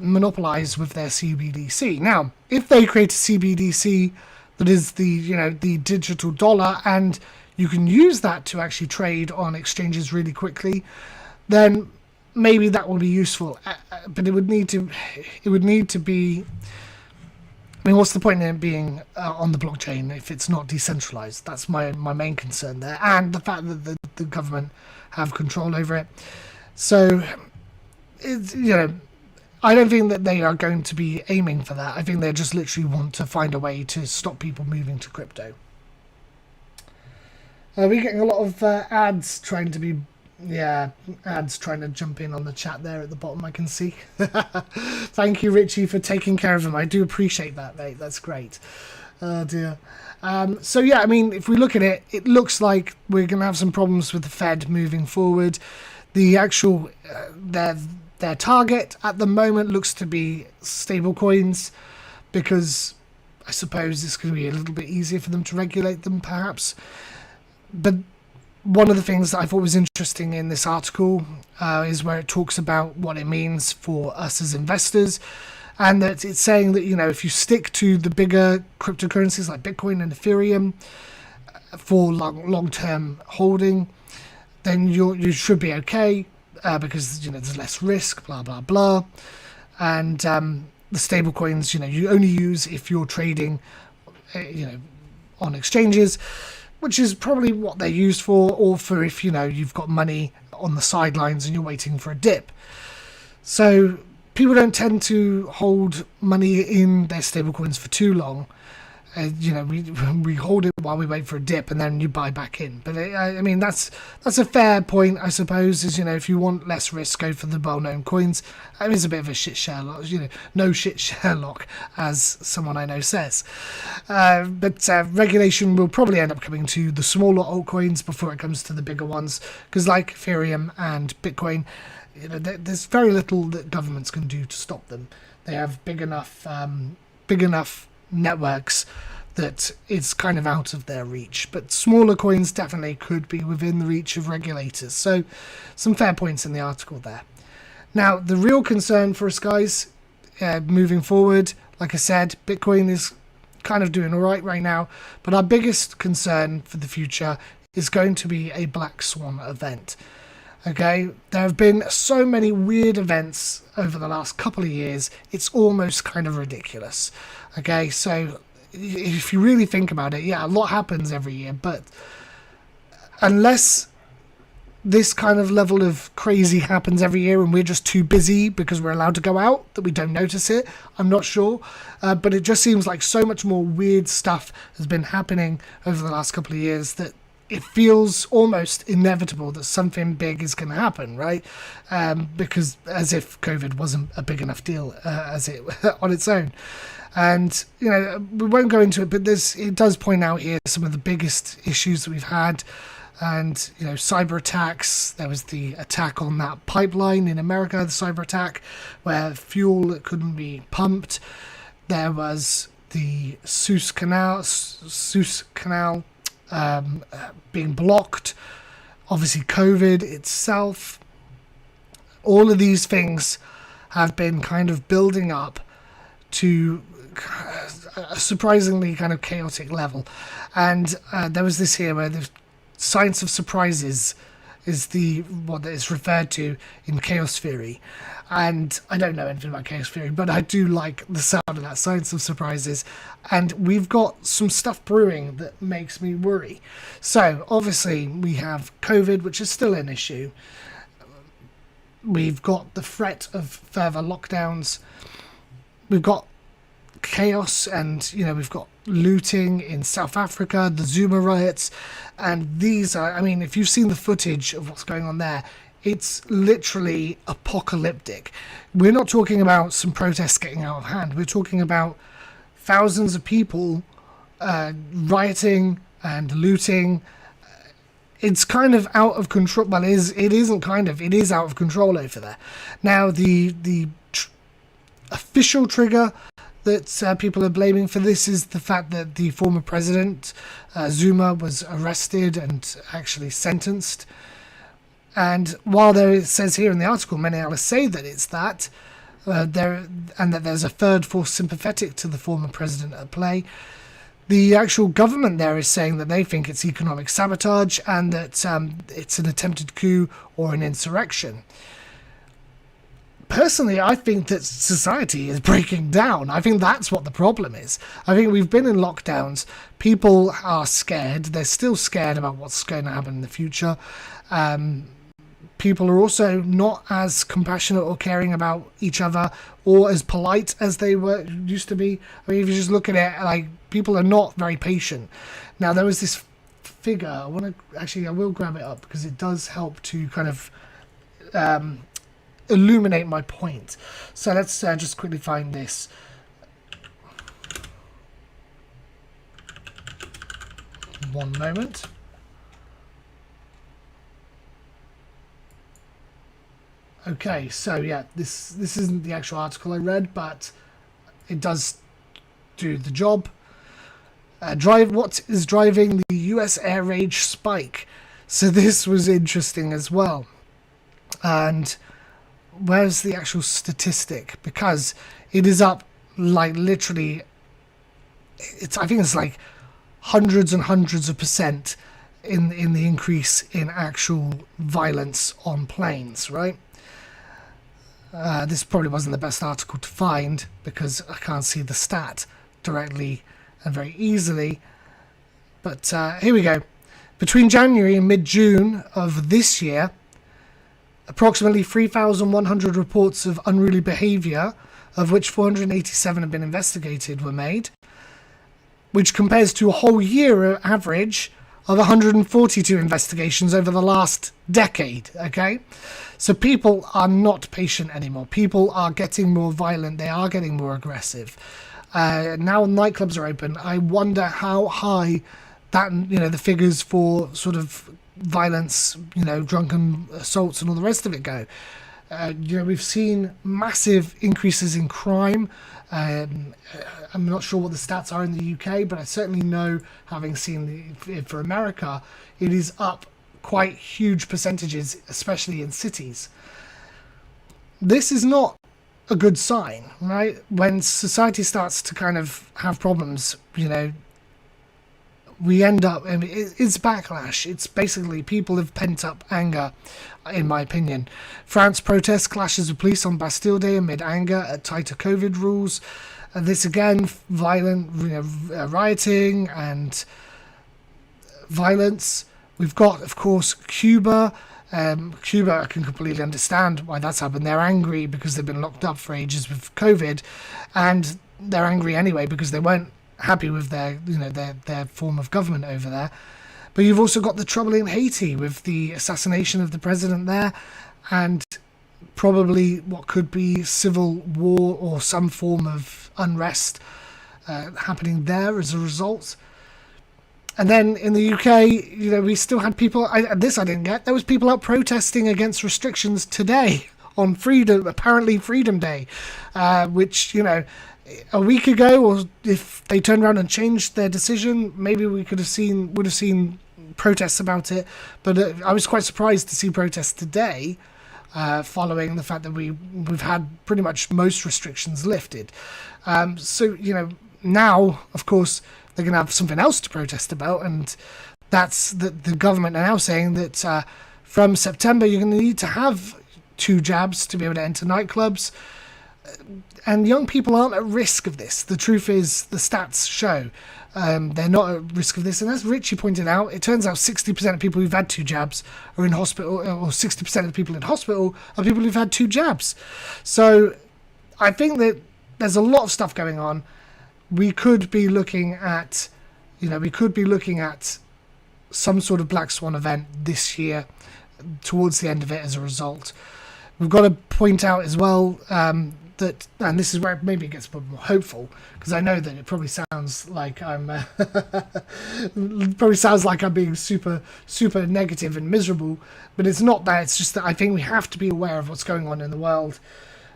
monopolize with their CBDC. Now, if they create a CBDC that is the digital dollar, and you can use that to actually trade on exchanges really quickly, then maybe that will be useful. But it would need to be. I mean, what's the point in it being on the blockchain if it's not decentralized? That's my main concern there, and the fact that the government have control over it. So, I don't think that they are going to be aiming for that. I think they just literally want to find a way to stop people moving to crypto. We're getting a lot of ads trying to jump in on the chat there at the bottom, I can see. Thank you, Richie, for taking care of them. I do appreciate that, mate. That's great. Oh, dear. So, yeah, I mean, if we look at it, it looks like we're going to have some problems with the Fed moving forward. The actual, their target at the moment looks to be stable coins, because I suppose it's going to be a little bit easier for them to regulate them, perhaps. But one of the things that I thought was interesting in this article is where it talks about what it means for us as investors, and that it's saying that, if you stick to the bigger cryptocurrencies like Bitcoin and Ethereum for long-term holding, then you should be okay, because there's less risk, blah blah blah. And the stable coins, you only use if you're trading on exchanges, which is probably what they're used for, or for if you've got money on the sidelines and you're waiting for a dip. So people don't tend to hold money in their stablecoins for too long. We hold it while we wait for a dip, and then you buy back in. But I mean, that's a fair point, I suppose. Is if you want less risk, go for the well-known coins. I mean, it's a bit of a shit Sherlock, no shit Sherlock, as someone I know says. But regulation will probably end up coming to the smaller altcoins before it comes to the bigger ones, because like Ethereum and Bitcoin, there's very little that governments can do to stop them. They have big enough networks that it's kind of out of their reach, but smaller coins definitely could be within the reach of regulators. So some fair points in the article there. Now, the real concern for us guys moving forward, like I said, Bitcoin is kind of doing all right now, but our biggest concern for the future is going to be a black swan event. Okay, there have been so many weird events over the last couple of years, it's almost kind of ridiculous. Okay, so if you really think about it, yeah, a lot happens every year, but unless this kind of level of crazy happens every year and we're just too busy because we're allowed to go out that we don't notice it, I'm not sure. But it just seems like so much more weird stuff has been happening over the last couple of years that it feels almost inevitable that something big is going to happen, right? Because as if COVID wasn't a big enough deal as it on its own. And, we won't go into it, but it does point out here some of the biggest issues that we've had. And, cyber attacks. There was the attack on that pipeline in America, the cyber attack, where fuel couldn't be pumped. There was the Suez Canal being blocked. Obviously, COVID itself. All of these things have been kind of building up to a surprisingly kind of chaotic level. And there was this here where the science of surprises is what is referred to in chaos theory. And I don't know anything about chaos theory, but I do like the sound of that, science of surprises. And we've got some stuff brewing that makes me worry. So obviously we have COVID, which is still an issue. We've got the threat of further lockdowns. We've got chaos, and we've got looting in South Africa, the Zuma riots, and these are, I mean, if you've seen the footage of what's going on there, it's literally apocalyptic. We're not talking about some protests getting out of hand. We're talking about thousands of people rioting and looting. It's kind of out of control. Well, it is out of control over there. Now, the official trigger that people are blaming for this is the fact that the former president, Zuma, was arrested and actually sentenced. And while it says here in the article, many analysts say that it's that, and that there's a third force sympathetic to the former president at play, the actual government there is saying that they think it's economic sabotage and that it's an attempted coup or an insurrection. Personally, I think that society is breaking down. I think that's what the problem is. I think we've been in lockdowns. People are scared. They're still scared about what's going to happen in the future. People are also not as compassionate or caring about each other or as polite as they used to be. I mean, if you just look at it, like, people are not very patient. Now, there was this figure. I will grab it up because it does help to kind of illuminate my point. So let's just quickly find this. One moment. Okay, so yeah, this isn't the actual article I read, but it does do the job. What is driving the US air rage spike? So this was interesting as well. And where's the actual statistic? Because it is up, like, literally, I think it's like hundreds and hundreds of percent in the increase in actual violence on planes, right? This probably wasn't the best article to find because I can't see the stat directly and very easily. But here we go. Between January and mid-June of this year, approximately 3,100 reports of unruly behaviour, of which 487 have been investigated, were made, which compares to a whole year average of 142 investigations over the last decade, okay? So people are not patient anymore. People are getting more violent. They are getting more aggressive. Now nightclubs are open. I wonder how high that, the figures for sort of violence, drunken assaults and all the rest of it go. We've seen massive increases in crime. I'm not sure what the stats are in the UK, but I certainly know, having seen it for America, it is up quite huge percentages, especially in cities. This is not a good sign, right? When society starts to kind of have problems, we end up, it's backlash. It's basically people have pent up anger, in my opinion. France protests clashes with police on Bastille Day amid anger at tighter COVID rules. And this again, violent rioting and violence. We've got, of course, Cuba. Cuba, I can completely understand why that's happened. They're angry because they've been locked up for ages with COVID, and they're angry anyway because they weren't happy with their form of government over there. But you've also got the trouble in Haiti with the assassination of the president there, and probably what could be civil war or some form of unrest happening there as a result. And then in the UK, we still had people, this I didn't get, there was people out protesting against restrictions today on apparently Freedom Day, which, a week ago, or if they turned around and changed their decision, maybe we would have seen protests about it. But I was quite surprised to see protests today following the fact that we've had pretty much most restrictions lifted. So, now, of course, they're going to have something else to protest about, and that's that the government are now saying that from September you're going to need to have 2 jabs to be able to enter nightclubs. And young people aren't at risk of this. The truth is, the stats show they're not at risk of this. And as Richie pointed out, it turns out 60% of people who've had 2 jabs are in hospital, or 60% of the people in hospital are people who've had 2 jabs. So I think that there's a lot of stuff going on. We could be looking at, some sort of black swan event this year towards the end of it as a result. We've got to point out as well that, and this is where maybe it gets a bit more hopeful, because I know that it probably sounds like I'm being super negative and miserable, but it's not that. It's just that I think we have to be aware of what's going on in the world.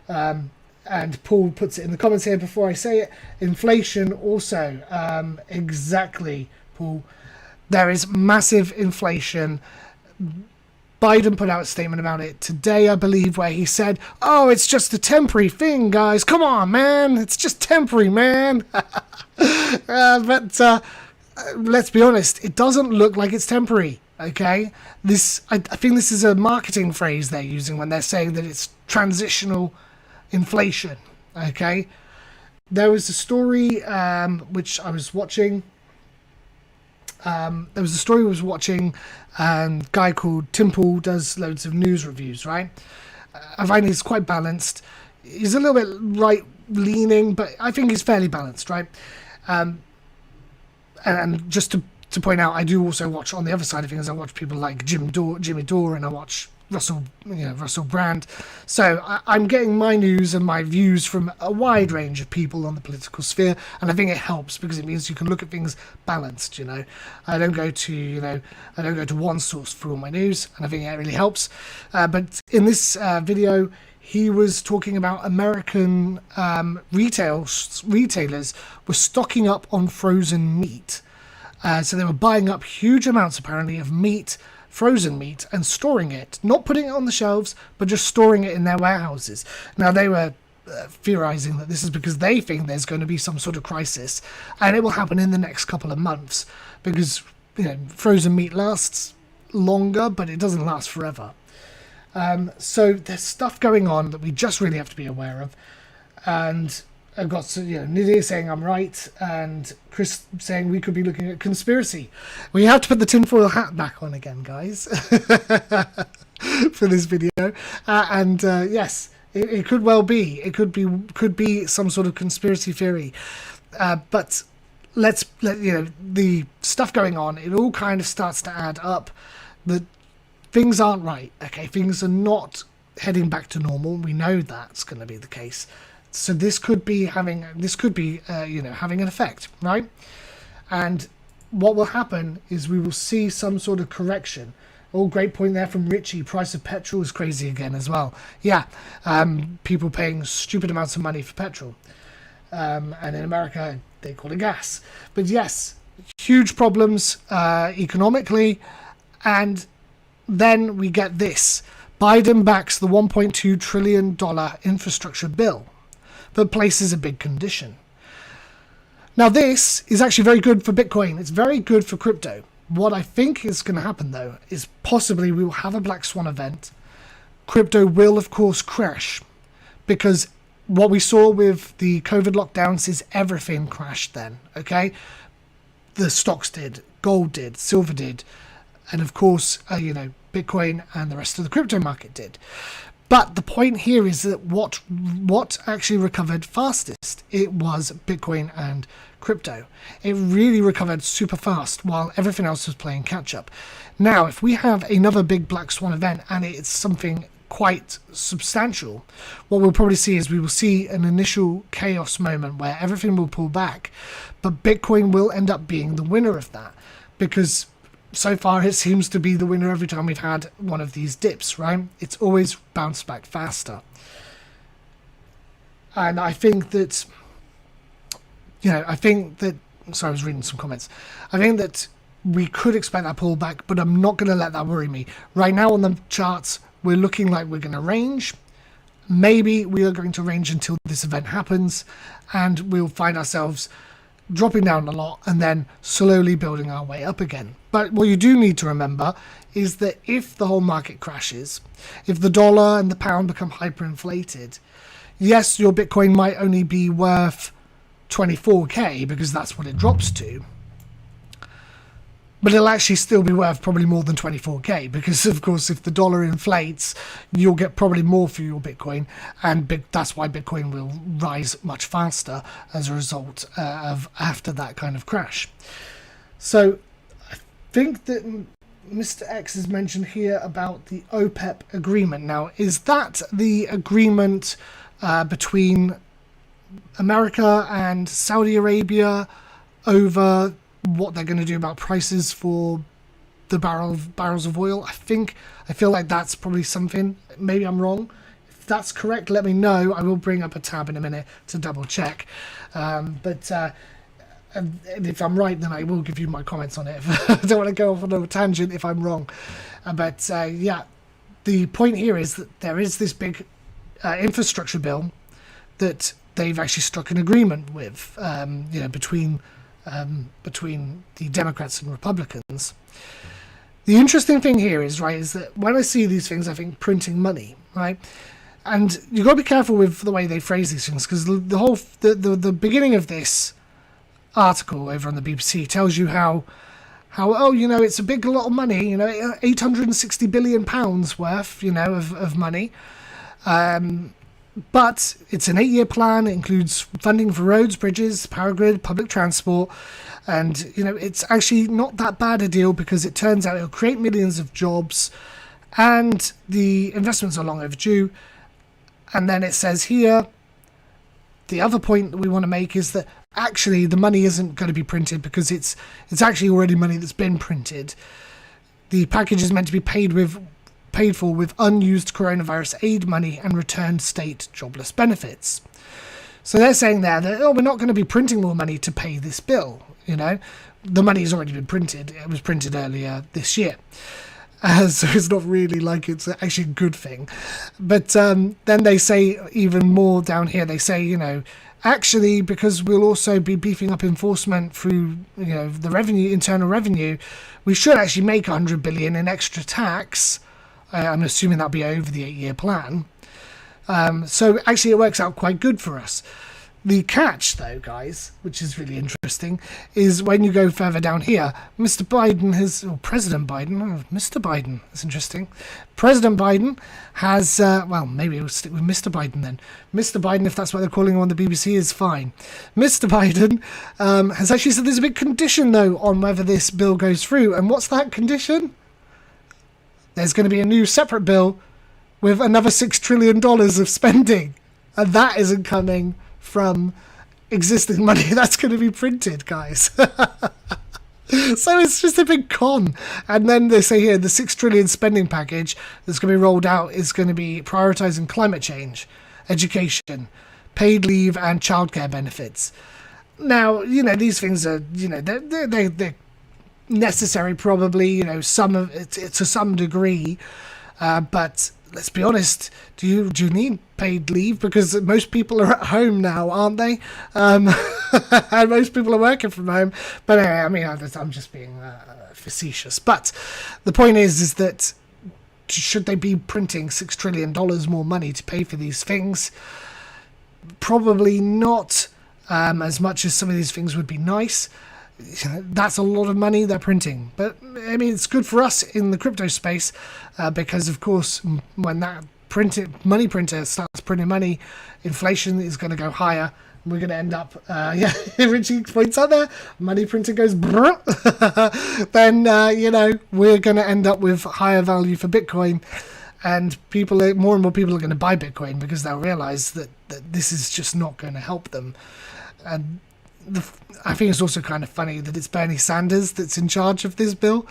And Paul puts it in the comments here before I say it. Inflation also, exactly, Paul. There is massive inflation. Biden put out a statement about it today, I believe, where he said, "Oh, it's just a temporary thing, guys. Come on, man. It's just temporary, man." But let's be honest, it doesn't look like it's temporary, okay? I think this is a marketing phrase they're using when they're saying that it's transitional inflation, okay? There was a story which I was watching. A guy called Tim Pool does loads of news reviews, right? I find he's quite balanced. He's a little bit right-leaning, but I think he's fairly balanced, right? And just to point out, I do also watch, on the other side of things, I watch people like Jimmy Dore, and I watch Russell Brand. So I'm getting my news and my views from a wide range of people on the political sphere, and I think it helps because it means you can look at things balanced. I don't go to one source for all my news, and I think it really helps. But in this video, he was talking about American retailers were stocking up on frozen meat. So they were buying up huge amounts, apparently, of meat, frozen meat, and storing it, not putting it on the shelves, but just storing it in their warehouses. Now, they were theorizing that this is because they think there's going to be some sort of crisis, and it will happen in the next couple of months, because frozen meat lasts longer, but it doesn't last forever. So there's stuff going on that we just really have to be aware of. And I've got Nidia saying I'm right, and Chris saying we could be looking at conspiracy. We have to put the tinfoil hat back on again, guys, for this video. Yes, it could well be. It could be some sort of conspiracy theory. But the stuff going on, it all kind of starts to add up. That things aren't right. Okay, things are not heading back to normal. We know that's going to be the case. So this could be having an effect, right? And what will happen is we will see some sort of correction. Oh, great point there from Richie. Price of petrol is crazy again as well. Yeah, people paying stupid amounts of money for petrol. And in America, they call it gas. But yes, huge problems economically. And then we get this. Biden backs the $1.2 trillion infrastructure bill, but places a big condition. Now, this is actually very good for Bitcoin. It's very good for crypto. What I think is going to happen, though, is possibly we will have a black swan event. Crypto will, of course, crash, because what we saw with the COVID lockdowns is everything crashed then, okay? The stocks did, gold did, silver did, and of course, Bitcoin and the rest of the crypto market did. But the point here is that what actually recovered fastest, it was Bitcoin and crypto. It really recovered super fast while everything else was playing catch up. Now, if we have another big black swan event and it's something quite substantial, what we'll probably see is we will see an initial chaos moment where everything will pull back, but Bitcoin will end up being the winner of that, because so far it seems to be the winner every time we've had one of these dips, right? It's always bounced back faster. And I think that, sorry, I was reading some comments. I think that we could expect that pullback, but I'm not going to let that worry me. Right now on the charts, we're looking like we're going to range. Maybe we are going to range until this event happens, and we'll find ourselves dropping down a lot and then slowly building our way up again. But what you do need to remember is that if the whole market crashes, if the dollar and the pound become hyperinflated, yes, your Bitcoin might only be worth 24k because that's what it drops to, but it'll actually still be worth probably more than 24k because, of course, if the dollar inflates, you'll get probably more for your Bitcoin, and that's why Bitcoin will rise much faster as a result of after that kind of crash. So I think that Mr. X has mentioned here about the OPEC agreement. Now, is that the agreement between America and Saudi Arabia over what they're going to do about prices for the barrels of oil? I feel like that's probably something. Maybe I'm wrong. If that's correct, let me know. I will bring up a tab in a minute to double check. But if I'm right, then I will give you my comments on it. I don't want to go off on a tangent if I'm wrong. But yeah, the point here is that there is this big infrastructure bill that they've actually struck an agreement with, between the Democrats and Republicans. The interesting thing here is that when I see these things, I think printing money, right? And you've got to be careful with the way they phrase these things, because the beginning of this article over on the BBC tells you how it's a lot of money, 860 billion pounds worth, of money. But it's an 8-year plan. It includes funding for roads, bridges, power grid, public transport. And, it's actually not that bad a deal because it turns out it'll create millions of jobs and the investments are long overdue. And then it says here, the other point that we want to make is that actually the money isn't going to be printed because it's actually already money that's been printed. The package is meant to be paid for with unused coronavirus aid money and returned state jobless benefits. So they're saying there that, we're not going to be printing more money to pay this bill. The money has already been printed. It was printed earlier this year. So it's not really like it's actually a good thing. But then they say even more down here, they say, actually, because we'll also be beefing up enforcement through, the internal revenue, we should actually make 100 billion in extra tax. I'm assuming that'll be over the 8-year plan. So actually it works out quite good for us. The catch, though, guys, which is really interesting, is when you go further down here, President Biden, Mr. Biden, that's interesting. President Biden has, maybe we'll stick with Mr. Biden then. Mr. Biden, if that's what they're calling him on the BBC, is fine. Mr. Biden has actually said there's a big condition, though, on whether this bill goes through. And what's that condition? There's going to be a new separate bill with another $6 trillion of spending. And that isn't coming from existing money that's going to be printed, guys. So it's just a big con. And then they say here the 6 trillion spending package that's going to be rolled out is going to be prioritizing climate change, education, paid leave and childcare benefits. Now, these things are, they're necessary probably, some of it to some degree, but let's be honest, do you need paid leave? Because most people are at home now, aren't they? And most people are working from home. But anyway, I'm just being facetious. But the point is that should they be printing $6 trillion more money to pay for these things? Probably not as much as some of these things would be nice. That's a lot of money they're printing, but it's good for us in the crypto space because, of course, when that money printer starts printing money, inflation is going to go higher. We're going to end up, Richie points out there, money printer goes, then we're going to end up with higher value for Bitcoin, and more and more people are going to buy Bitcoin because they'll realize that this is just not going to help them. And I think it's also kind of funny that it's Bernie Sanders that's in charge of this bill.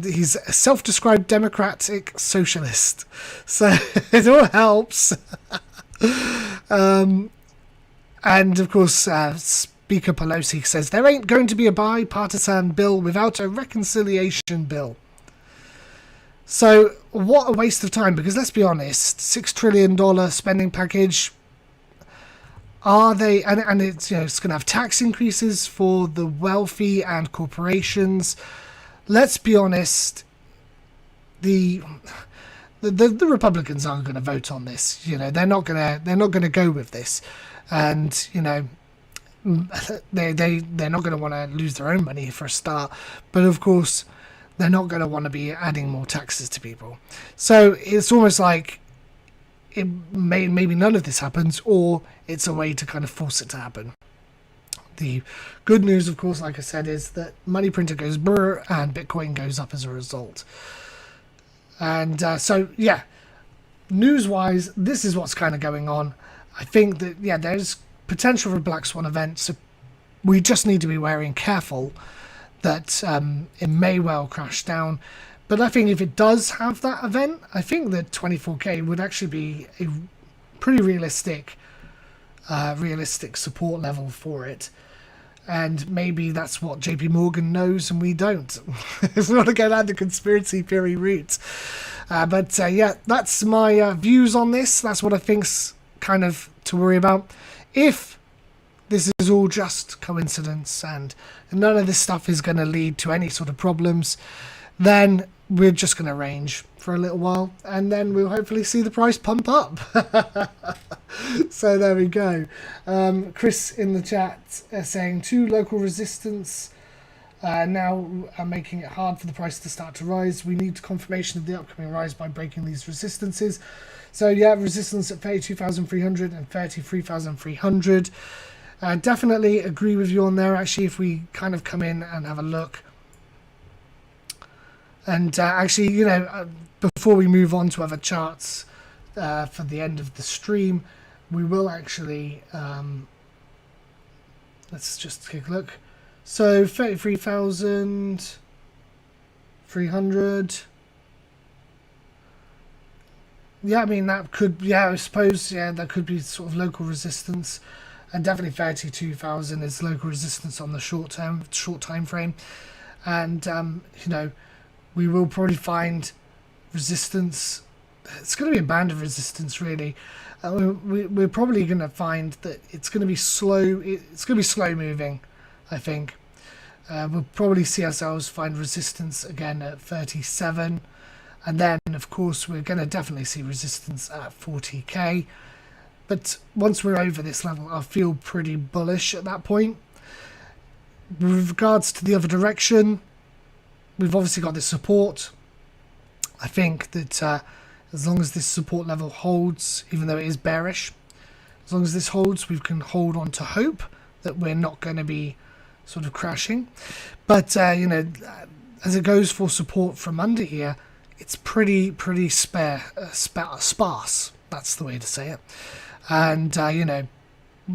He's a self-described democratic socialist. So it all helps. And, of course, Speaker Pelosi says there ain't going to be a bipartisan bill without a reconciliation bill. So what a waste of time, because let's be honest, $6 trillion spending package, are they, and it's, it's going to have tax increases for the wealthy and corporations. Let's be honest, the Republicans aren't going to vote on this. They're not going to go with this, and they're not going to want to lose their own money for a start. But of course, they're not going to want to be adding more taxes to people. So it's almost like maybe none of this happens, or it's a way to kind of force it to happen. The good news, of course, like I said, is that money printer goes brr and Bitcoin goes up as a result. And so, yeah, news-wise, this is what's kind of going on. I think that, yeah, there's potential for a Black Swan event, so we just need to be very careful that it may well crash down. But I think if it does have that event, I think that 24K would actually be a pretty realistic support level for it. And maybe that's what JP Morgan knows and we don't. If we want to go down the conspiracy theory route. But yeah, that's my views on this. That's what I think's kind of to worry about. If this is all just coincidence and none of this stuff is going to lead to any sort of problems, then we're just going to range for a little while, and then we'll hopefully see the price pump up. So there we go. Chris in the chat saying 2 local resistance now are making it hard for the price to start to rise. We need confirmation of the upcoming rise by breaking these resistances. So yeah, resistance at 32,300 and 33,300. Definitely agree with you on there. Actually, if we kind of come in and have a look. And actually, before we move on to other charts for the end of the stream, we will actually, let's just take a look. So 33,300. Yeah, I mean, that could, yeah, I suppose, yeah, that could be sort of local resistance. And definitely 32,000 is local resistance on the short time frame. And, we will probably find resistance. It's going to be a band of resistance, really. We're probably going to find that it's going to be slow. It's going to be slow moving, I think. We'll probably see ourselves find resistance again at 37. And then, of course, we're going to definitely see resistance at 40k. But once we're over this level, I'll feel pretty bullish at that point. With regards to the other direction, we've obviously got this support. I think that as long as this support level holds, even though it is bearish, as long as this holds, we can hold on to hope that we're not going to be sort of crashing. But, as it goes for support from under here, it's pretty sparse. That's the way to say it. And,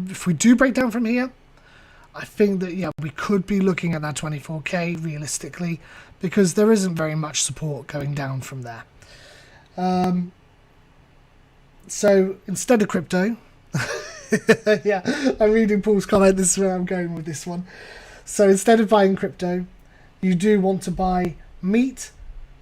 if we do break down from here, I think that, yeah, we could be looking at that 24k realistically, because there isn't very much support going down from there. So instead of crypto, yeah, I'm reading Paul's comment. This is where I'm going with this one. So instead of buying crypto, you do want to buy meat,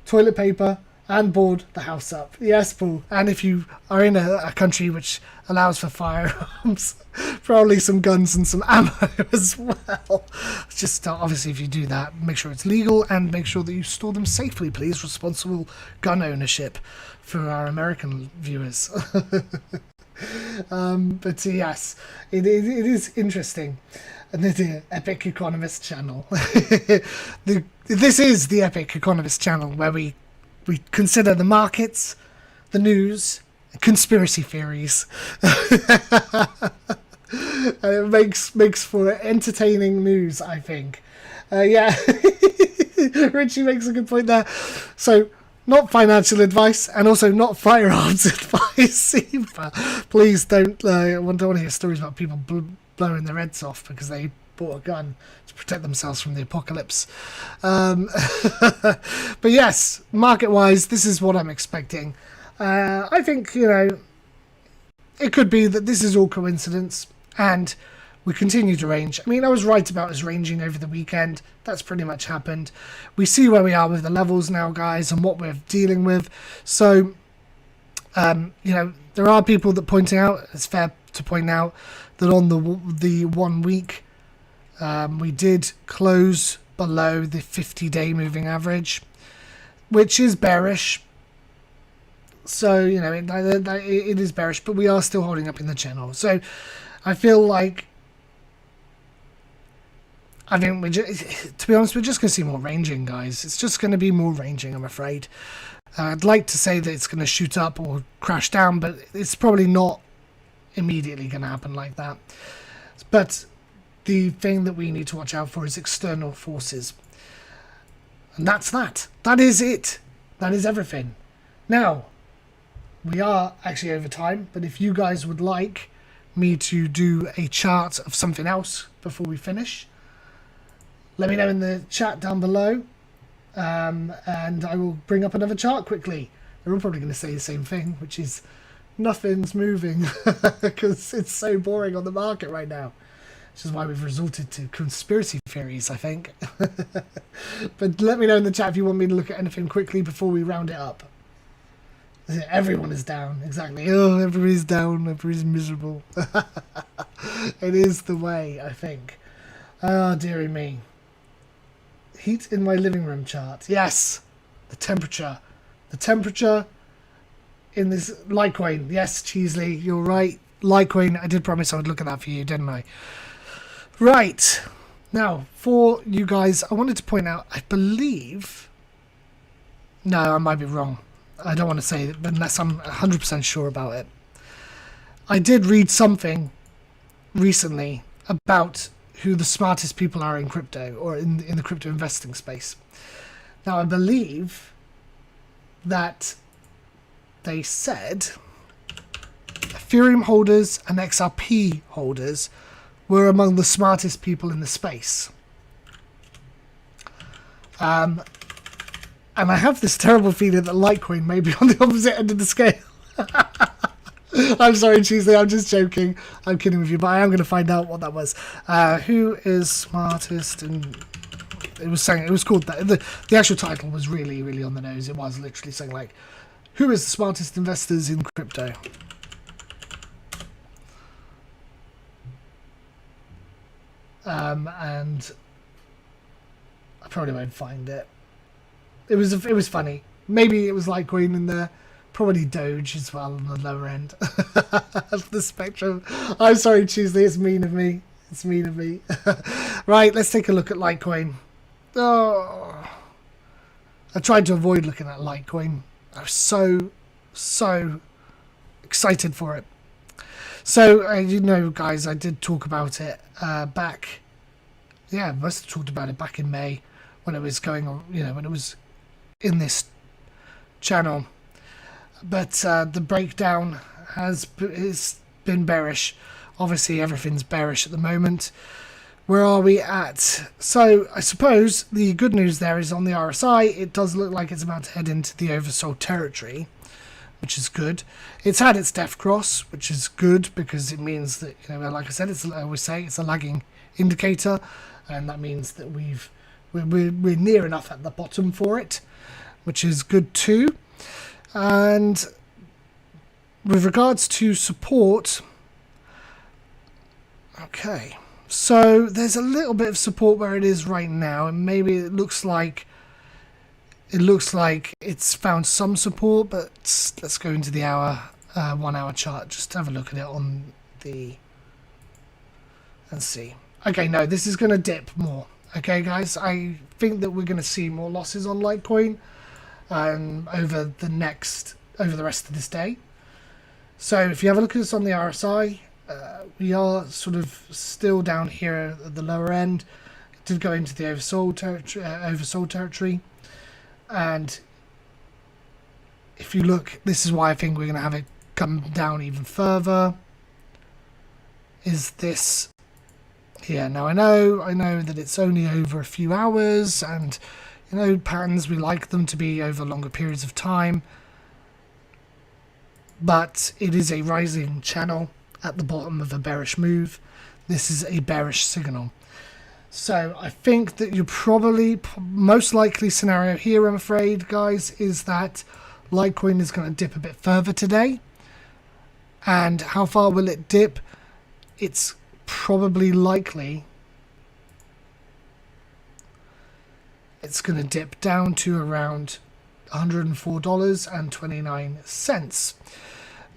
toilet paper, and board the house up. Yes, Paul. And if you are in a country which allows for firearms, probably some guns and some ammo as well. Just obviously, if you do that, make sure it's legal and make sure that you store them safely, please. Responsible gun ownership for our American viewers. But yes, it is interesting. And the Epic Economist channel. This is the Epic Economist channel, where we consider the markets, the news, conspiracy theories. And it makes for entertaining news, I think. Yeah, Richie makes a good point there. So, not financial advice, and also not firearms advice either. Please don't want to hear stories about people blowing their heads off because they bought a gun to protect themselves from the apocalypse. But yes, market-wise, this is what I'm expecting. I think, it could be that this is all coincidence, and we continue to range. I mean, I was right about us ranging over the weekend. That's pretty much happened. We see where we are with the levels now, guys, and what we're dealing with. So, you know, there are people that pointing out, it's fair to point out, that on the 1 week, we did close below the 50-day moving average, which is bearish. So, you know, it is bearish, but we are still holding up in the channel. So, I feel like, I think to be honest, we're just going to see more ranging, guys. It's just going to be more ranging, I'm afraid. I'd like to say that it's going to shoot up or crash down, but it's probably not immediately going to happen like that. But the thing that we need to watch out for is external forces. And that's that. That is it. That is everything. Now, we are actually over time, but if you guys would like me to do a chart of something else before we finish, let me know in the chat down below, and I will bring up another chart quickly. They're all probably going to say the same thing, which is nothing's moving, because it's so boring on the market right now. Which is why we've resorted to conspiracy theories, I think. But let me know in the chat if you want me to look at anything quickly before we round it up. Everyone is down, exactly. Oh, everybody's down, everybody's miserable. It is the way, I think. Oh, dearie me. Heat in my living room chart. Yes, the temperature. The temperature in this Litecoin. Yes, Cheesley, you're right. Litecoin, I did promise I would look at that for you, didn't I? Right. Now, for you guys, I wanted to point out, I believe... No, I might be wrong. I don't want to say it unless I'm 100% sure about it. I did read something recently about who the smartest people are in crypto, or in the crypto investing space. Now, I believe that they said Ethereum holders and XRP holders were among the smartest people in the space. And I have this terrible feeling that Litecoin may be on the opposite end of the scale. I'm sorry, Tuesday, I'm just joking. I'm kidding with you, but I am going to find out what that was. Who is smartest? And it was called that. The actual title was really, really on the nose. It was literally saying, like, who is the smartest investors in crypto? And I probably won't find it. It was funny. Maybe it was Litecoin in there. Probably Doge as well on the lower end of the spectrum. I'm sorry, Tuesday. It's mean of me. It's mean of me. Right, let's take a look at Litecoin. Oh, I tried to avoid looking at Litecoin. I was so excited for it. So, you know, guys, I did talk about it back. Yeah, I must have talked about it back in May when it was going on, you know, when it was in this channel. But the breakdown has been bearish. Obviously, everything's bearish at the moment. Where are we at? So, I suppose the good news there is on the RSI, it does look like it's about to head into the oversold territory, which is good. It's had its death cross, which is good because it means that, you know, like I said, I always say it's a lagging indicator, and that means that we're near enough at the bottom for it, which is good too. And with regards to support, okay, so there's a little bit of support where it is right now, and maybe it looks like it's found some support, but let's go into the 1 hour chart just to have a look at it on the, let's see. Okay, no, this is going to dip more. Okay, guys, I think that we're going to see more losses on Litecoin over the rest of this day. So if you have a look at this on the RSI, we are sort of still down here at the lower end. It did go into the oversold territory. And if you look, this is why I think we're going to have it come down even further. Is this here? Now I know that it's only over a few hours, and you know, patterns, we like them to be over longer periods of time. But it is a rising channel at the bottom of a bearish move. this is a bearish signal. So I think that you're probably, most likely scenario here, I'm afraid, guys, is that Litecoin is going to dip a bit further today. And how far will it dip? It's probably likely it's going to dip down to around $104.29,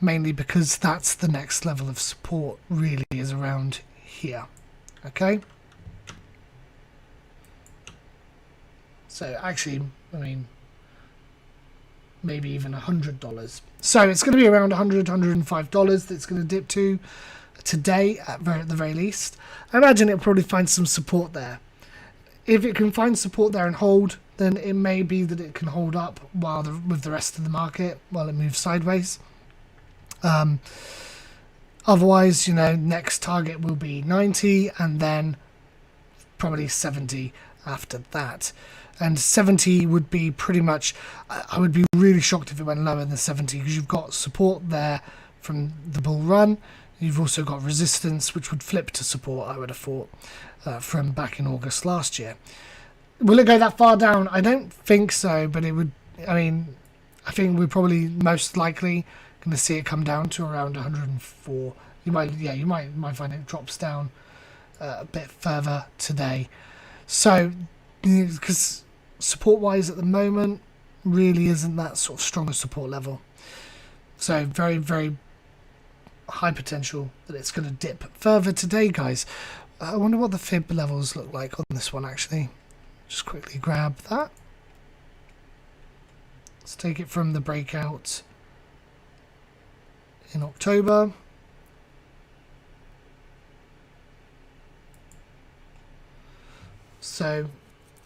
mainly because that's the next level of support, really is around here. Okay, so actually, I mean, maybe even $100. So it's going to be around $100, $105 that's going to dip to today at the very least. I imagine it'll probably find some support there. If it can find support there and hold, then it may be that it can hold up while with the rest of the market while it moves sideways. Otherwise, you know, next target will be 90 and then probably 70 after that. And 70 would be pretty much, I would be really shocked if it went lower than 70, because you've got support there from the bull run. You've also got resistance, which would flip to support, I would have thought, from back in August last year. Will it go that far down? I don't think so, but it would, I mean, I think we're probably most likely going to see it come down to around 104. You might find it drops down a bit further today. So, because support-wise at the moment really isn't that sort of strong a support level. So very, very high potential that it's going to dip further today, guys. I wonder what the fib levels look like on this one, actually. Just quickly grab that. Let's take it from the breakout in October. So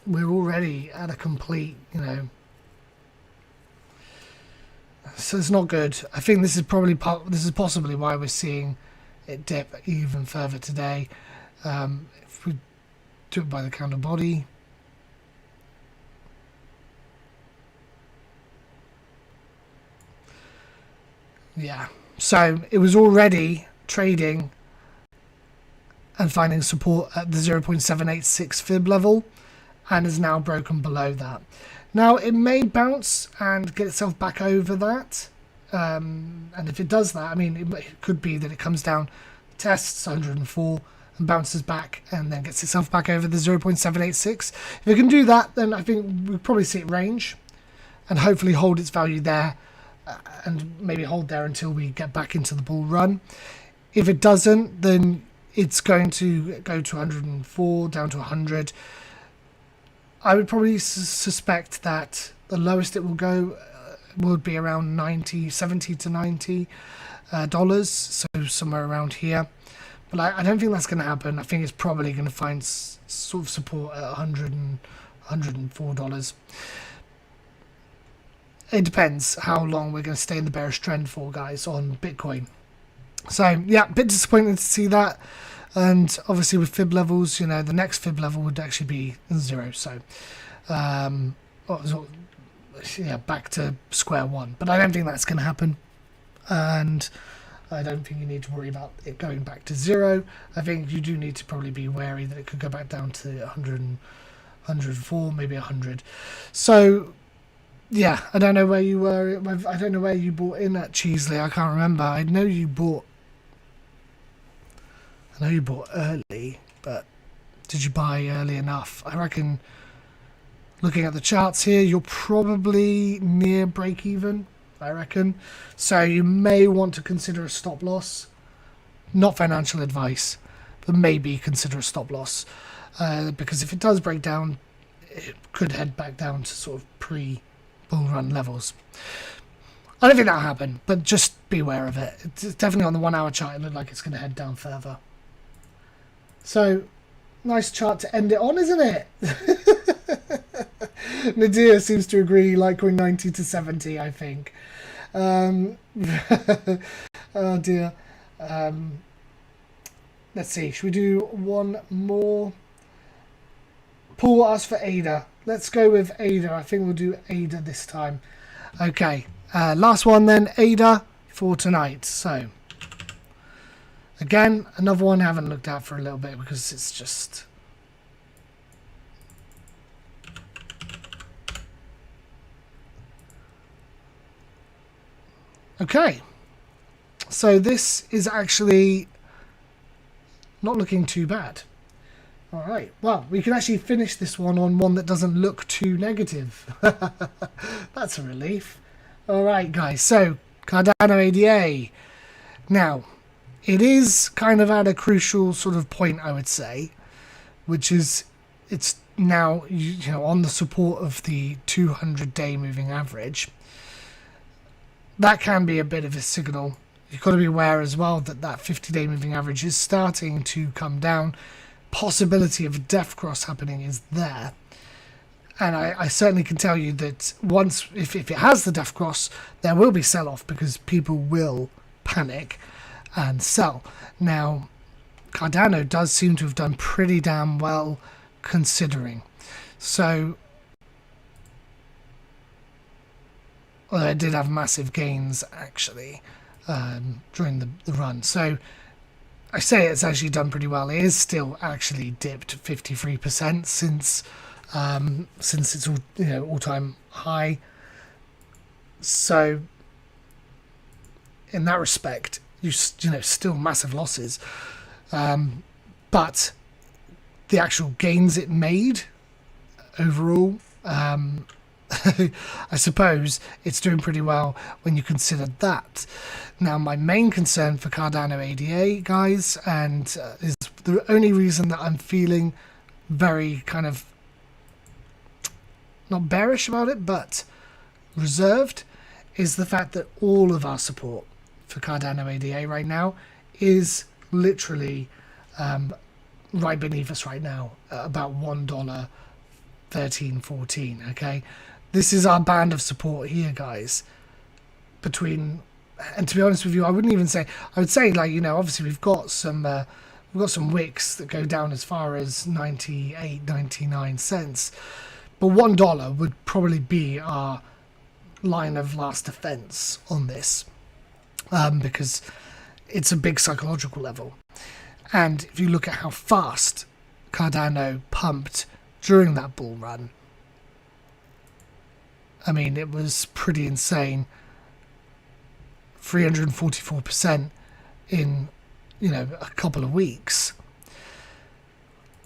we're already at a complete, you know, so it's not good. I think this is probably possibly why we're seeing it dip even further today. If we do it by the counter body, yeah, so it was already trading and finding support at the 0.786 fib level and is now broken below that. Now it may bounce and get itself back over that, and if it does that, I mean, it could be that it comes down, tests 104 and bounces back and then gets itself back over the 0.786. If it can do that, then I think we'll probably see it range and hopefully hold its value there, and maybe hold there until we get back into the bull run. If it doesn't, then it's going to go to 104 down to 100. I would probably suspect that the lowest it will go would be around 70 to 90 dollars, so somewhere around here. But I don't think that's going to happen. I think it's probably going to find sort of support at 100 and $104. It depends how long we're going to stay in the bearish trend for, guys, on Bitcoin. So yeah, a bit disappointing to see that. And obviously with fib levels, you know, the next fib level would actually be 0. So, yeah, back to square one. But I don't think that's going to happen. And I don't think you need to worry about it going back to 0. I think you do need to probably be wary that it could go back down to 100, 104, maybe 100. So, yeah, I don't know where you were. I don't know where you bought in at Cheesley. I can't remember. I know you bought early, but did you buy early enough? I reckon, looking at the charts here, you're probably near break even, I reckon. So you may want to consider a stop loss. Not financial advice, but maybe consider a stop loss. Because if it does break down, it could head back down to sort of pre-bull run levels. I don't think that'll happen, but just be aware of it. It's definitely on the 1 hour chart. It looked like it's going to head down further. So, nice chart to end it on, isn't it? Nadir seems to agree, Litecoin 90 to 70, I think. Oh dear. Let's see, should we do one more? Paul asked for ADA. Let's go with ADA. I think we'll do ADA this time. Okay, last one then, ADA for tonight. So, Again, another one I haven't looked at for a little bit because it's just... Okay. So this is actually not looking too bad. All right. Well, we can actually finish this one on one that doesn't look too negative. That's a relief. All right, guys. So Cardano ADA. Now, it is kind of at a crucial sort of point, I would say, which is it's now you know on the support of the 200-day moving average. That can be a bit of a signal. You've got to be aware as well that that 50-day moving average is starting to come down. Possibility of a death cross happening is there. And I certainly can tell you that once, if it has the death cross, there will be sell-off because people will panic and sell. Now, Cardano does seem to have done pretty damn well considering. So, although it did have massive gains actually during the run. So I say it's actually done pretty well. It is still actually dipped 53% since its all-time high. So in that respect, still massive losses, but the actual gains it made overall, I suppose it's doing pretty well when you consider that. Now, my main concern for Cardano ADA, guys, and is the only reason that I'm feeling very kind of not bearish about it, but reserved, is the fact that all of our support for Cardano ADA right now is literally right beneath us right now, at about $1.1314. Okay, this is our band of support here, guys. And to be honest with you, I wouldn't even say. I would say, like, obviously we've got some wicks that go down as far as 98, 99 cents, but $1 would probably be our line of last defense on this, because it's a big psychological level. And if you look at how fast Cardano pumped during that bull run, I mean, it was pretty insane. 344% in, a couple of weeks.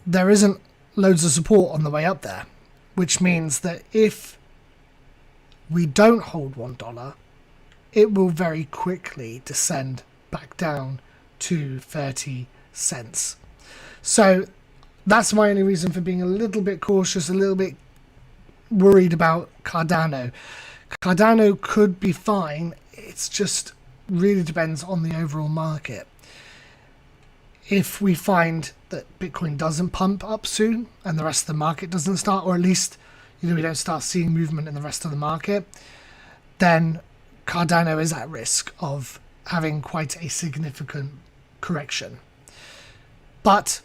There isn't loads of support on the way up there, which means that if we don't hold $1, it will very quickly descend back down to 30 cents. So that's my only reason for being a little bit cautious, a little bit worried about Cardano. Cardano could be fine. It's just really depends on the overall market. If we find that Bitcoin doesn't pump up soon and the rest of the market doesn't start, or at least we don't start seeing movement in the rest of the market, then Cardano is at risk of having quite a significant correction. But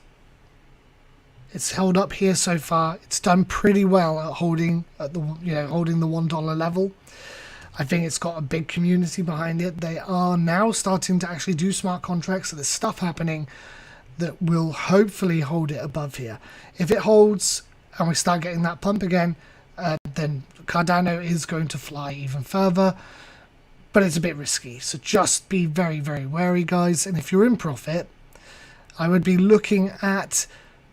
it's held up here so far. It's done pretty well at holding the $1 level. I think it's got a big community behind it. They are now starting to actually do smart contracts. So there's stuff happening that will hopefully hold it above here. If it holds and we start getting that pump again, then Cardano is going to fly even further. But it's a bit risky. So just be very, very wary, guys. And if you're in profit, I would be looking at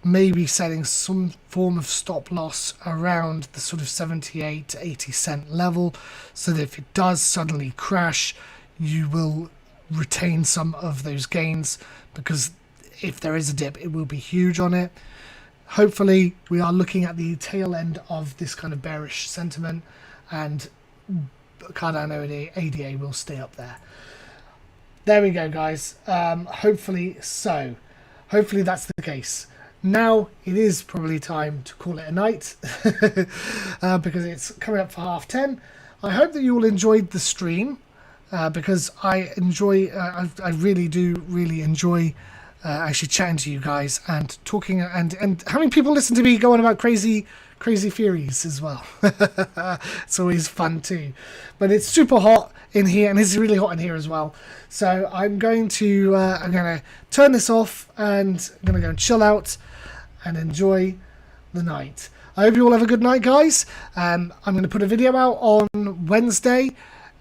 maybe setting some form of stop loss around the sort of 78 to 80 cent level, so that if it does suddenly crash, you will retain some of those gains, because if there is a dip, it will be huge on it. Hopefully we are looking at the tail end of this kind of bearish sentiment, and Cardano ADA will stay up there. There we go, guys. Hopefully so. Hopefully that's the case. Now it is probably time to call it a night because it's coming up for 10:30. I hope that you all enjoyed the stream because I enjoy, I really do enjoy actually chatting to you guys and talking and having people listen to me go on about crazy crazy theories as well. It's always fun too. But it's super hot in here, and it's really hot in here as well. So I'm going to turn this off, and I'm going to go and chill out and enjoy the night. I hope you all have a good night, guys. I'm going to put a video out on Wednesday.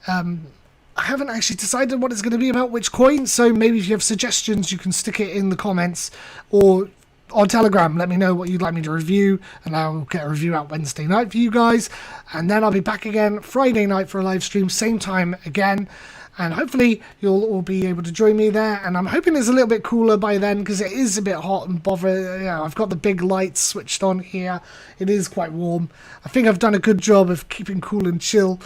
I haven't actually decided what it's going to be about, which coin, so maybe if you have suggestions, you can stick it in the comments, or on Telegram, let me know what you'd like me to review, and I'll get a review out Wednesday night for you guys, and then I'll be back again Friday night for a live stream, same time again, and hopefully you'll all be able to join me there, and I'm hoping it's a little bit cooler by then, because it is a bit hot and bother. You know, I've got the big lights switched on here. It is quite warm. I think I've done a good job of keeping cool and chill,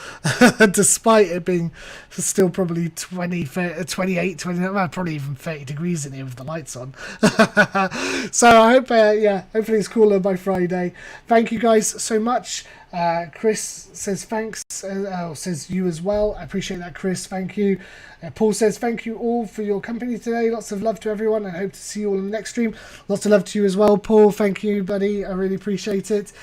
despite it being still probably 28, 29, probably even 30 degrees in here with the lights on. So I hope, hopefully it's cooler by Friday. Thank you guys so much. Chris says thanks, says you as well. I appreciate that, Chris. Thank you. Paul says thank you all for your company today. Lots of love to everyone. I hope to see you all in the next stream. Lots of love to you as well, Paul. Thank you, buddy. I really appreciate it.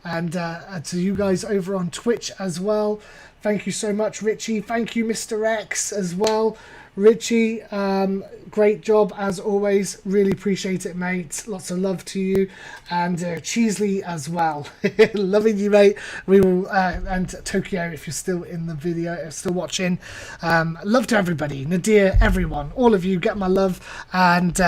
And to you guys over on Twitch as well. Thank you so much, Richie. Thank you, Mr. X, as well. Richie, great job as always. Really appreciate it, mate. Lots of love to you. And Cheesley as well. Loving you, mate. We will, and Tokyo, if you're still in the video, still watching. Love to everybody. Nadir, everyone. All of you, get my love. And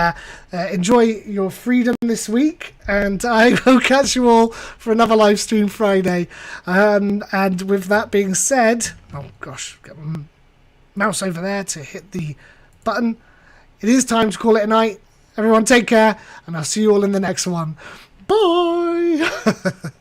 enjoy your freedom this week. And I will catch you all for another live stream Friday. And with that being said, oh gosh, get my mouse over there to hit the button. It is time to call it a night. Everyone take care, and I'll see you all in the next one. Bye.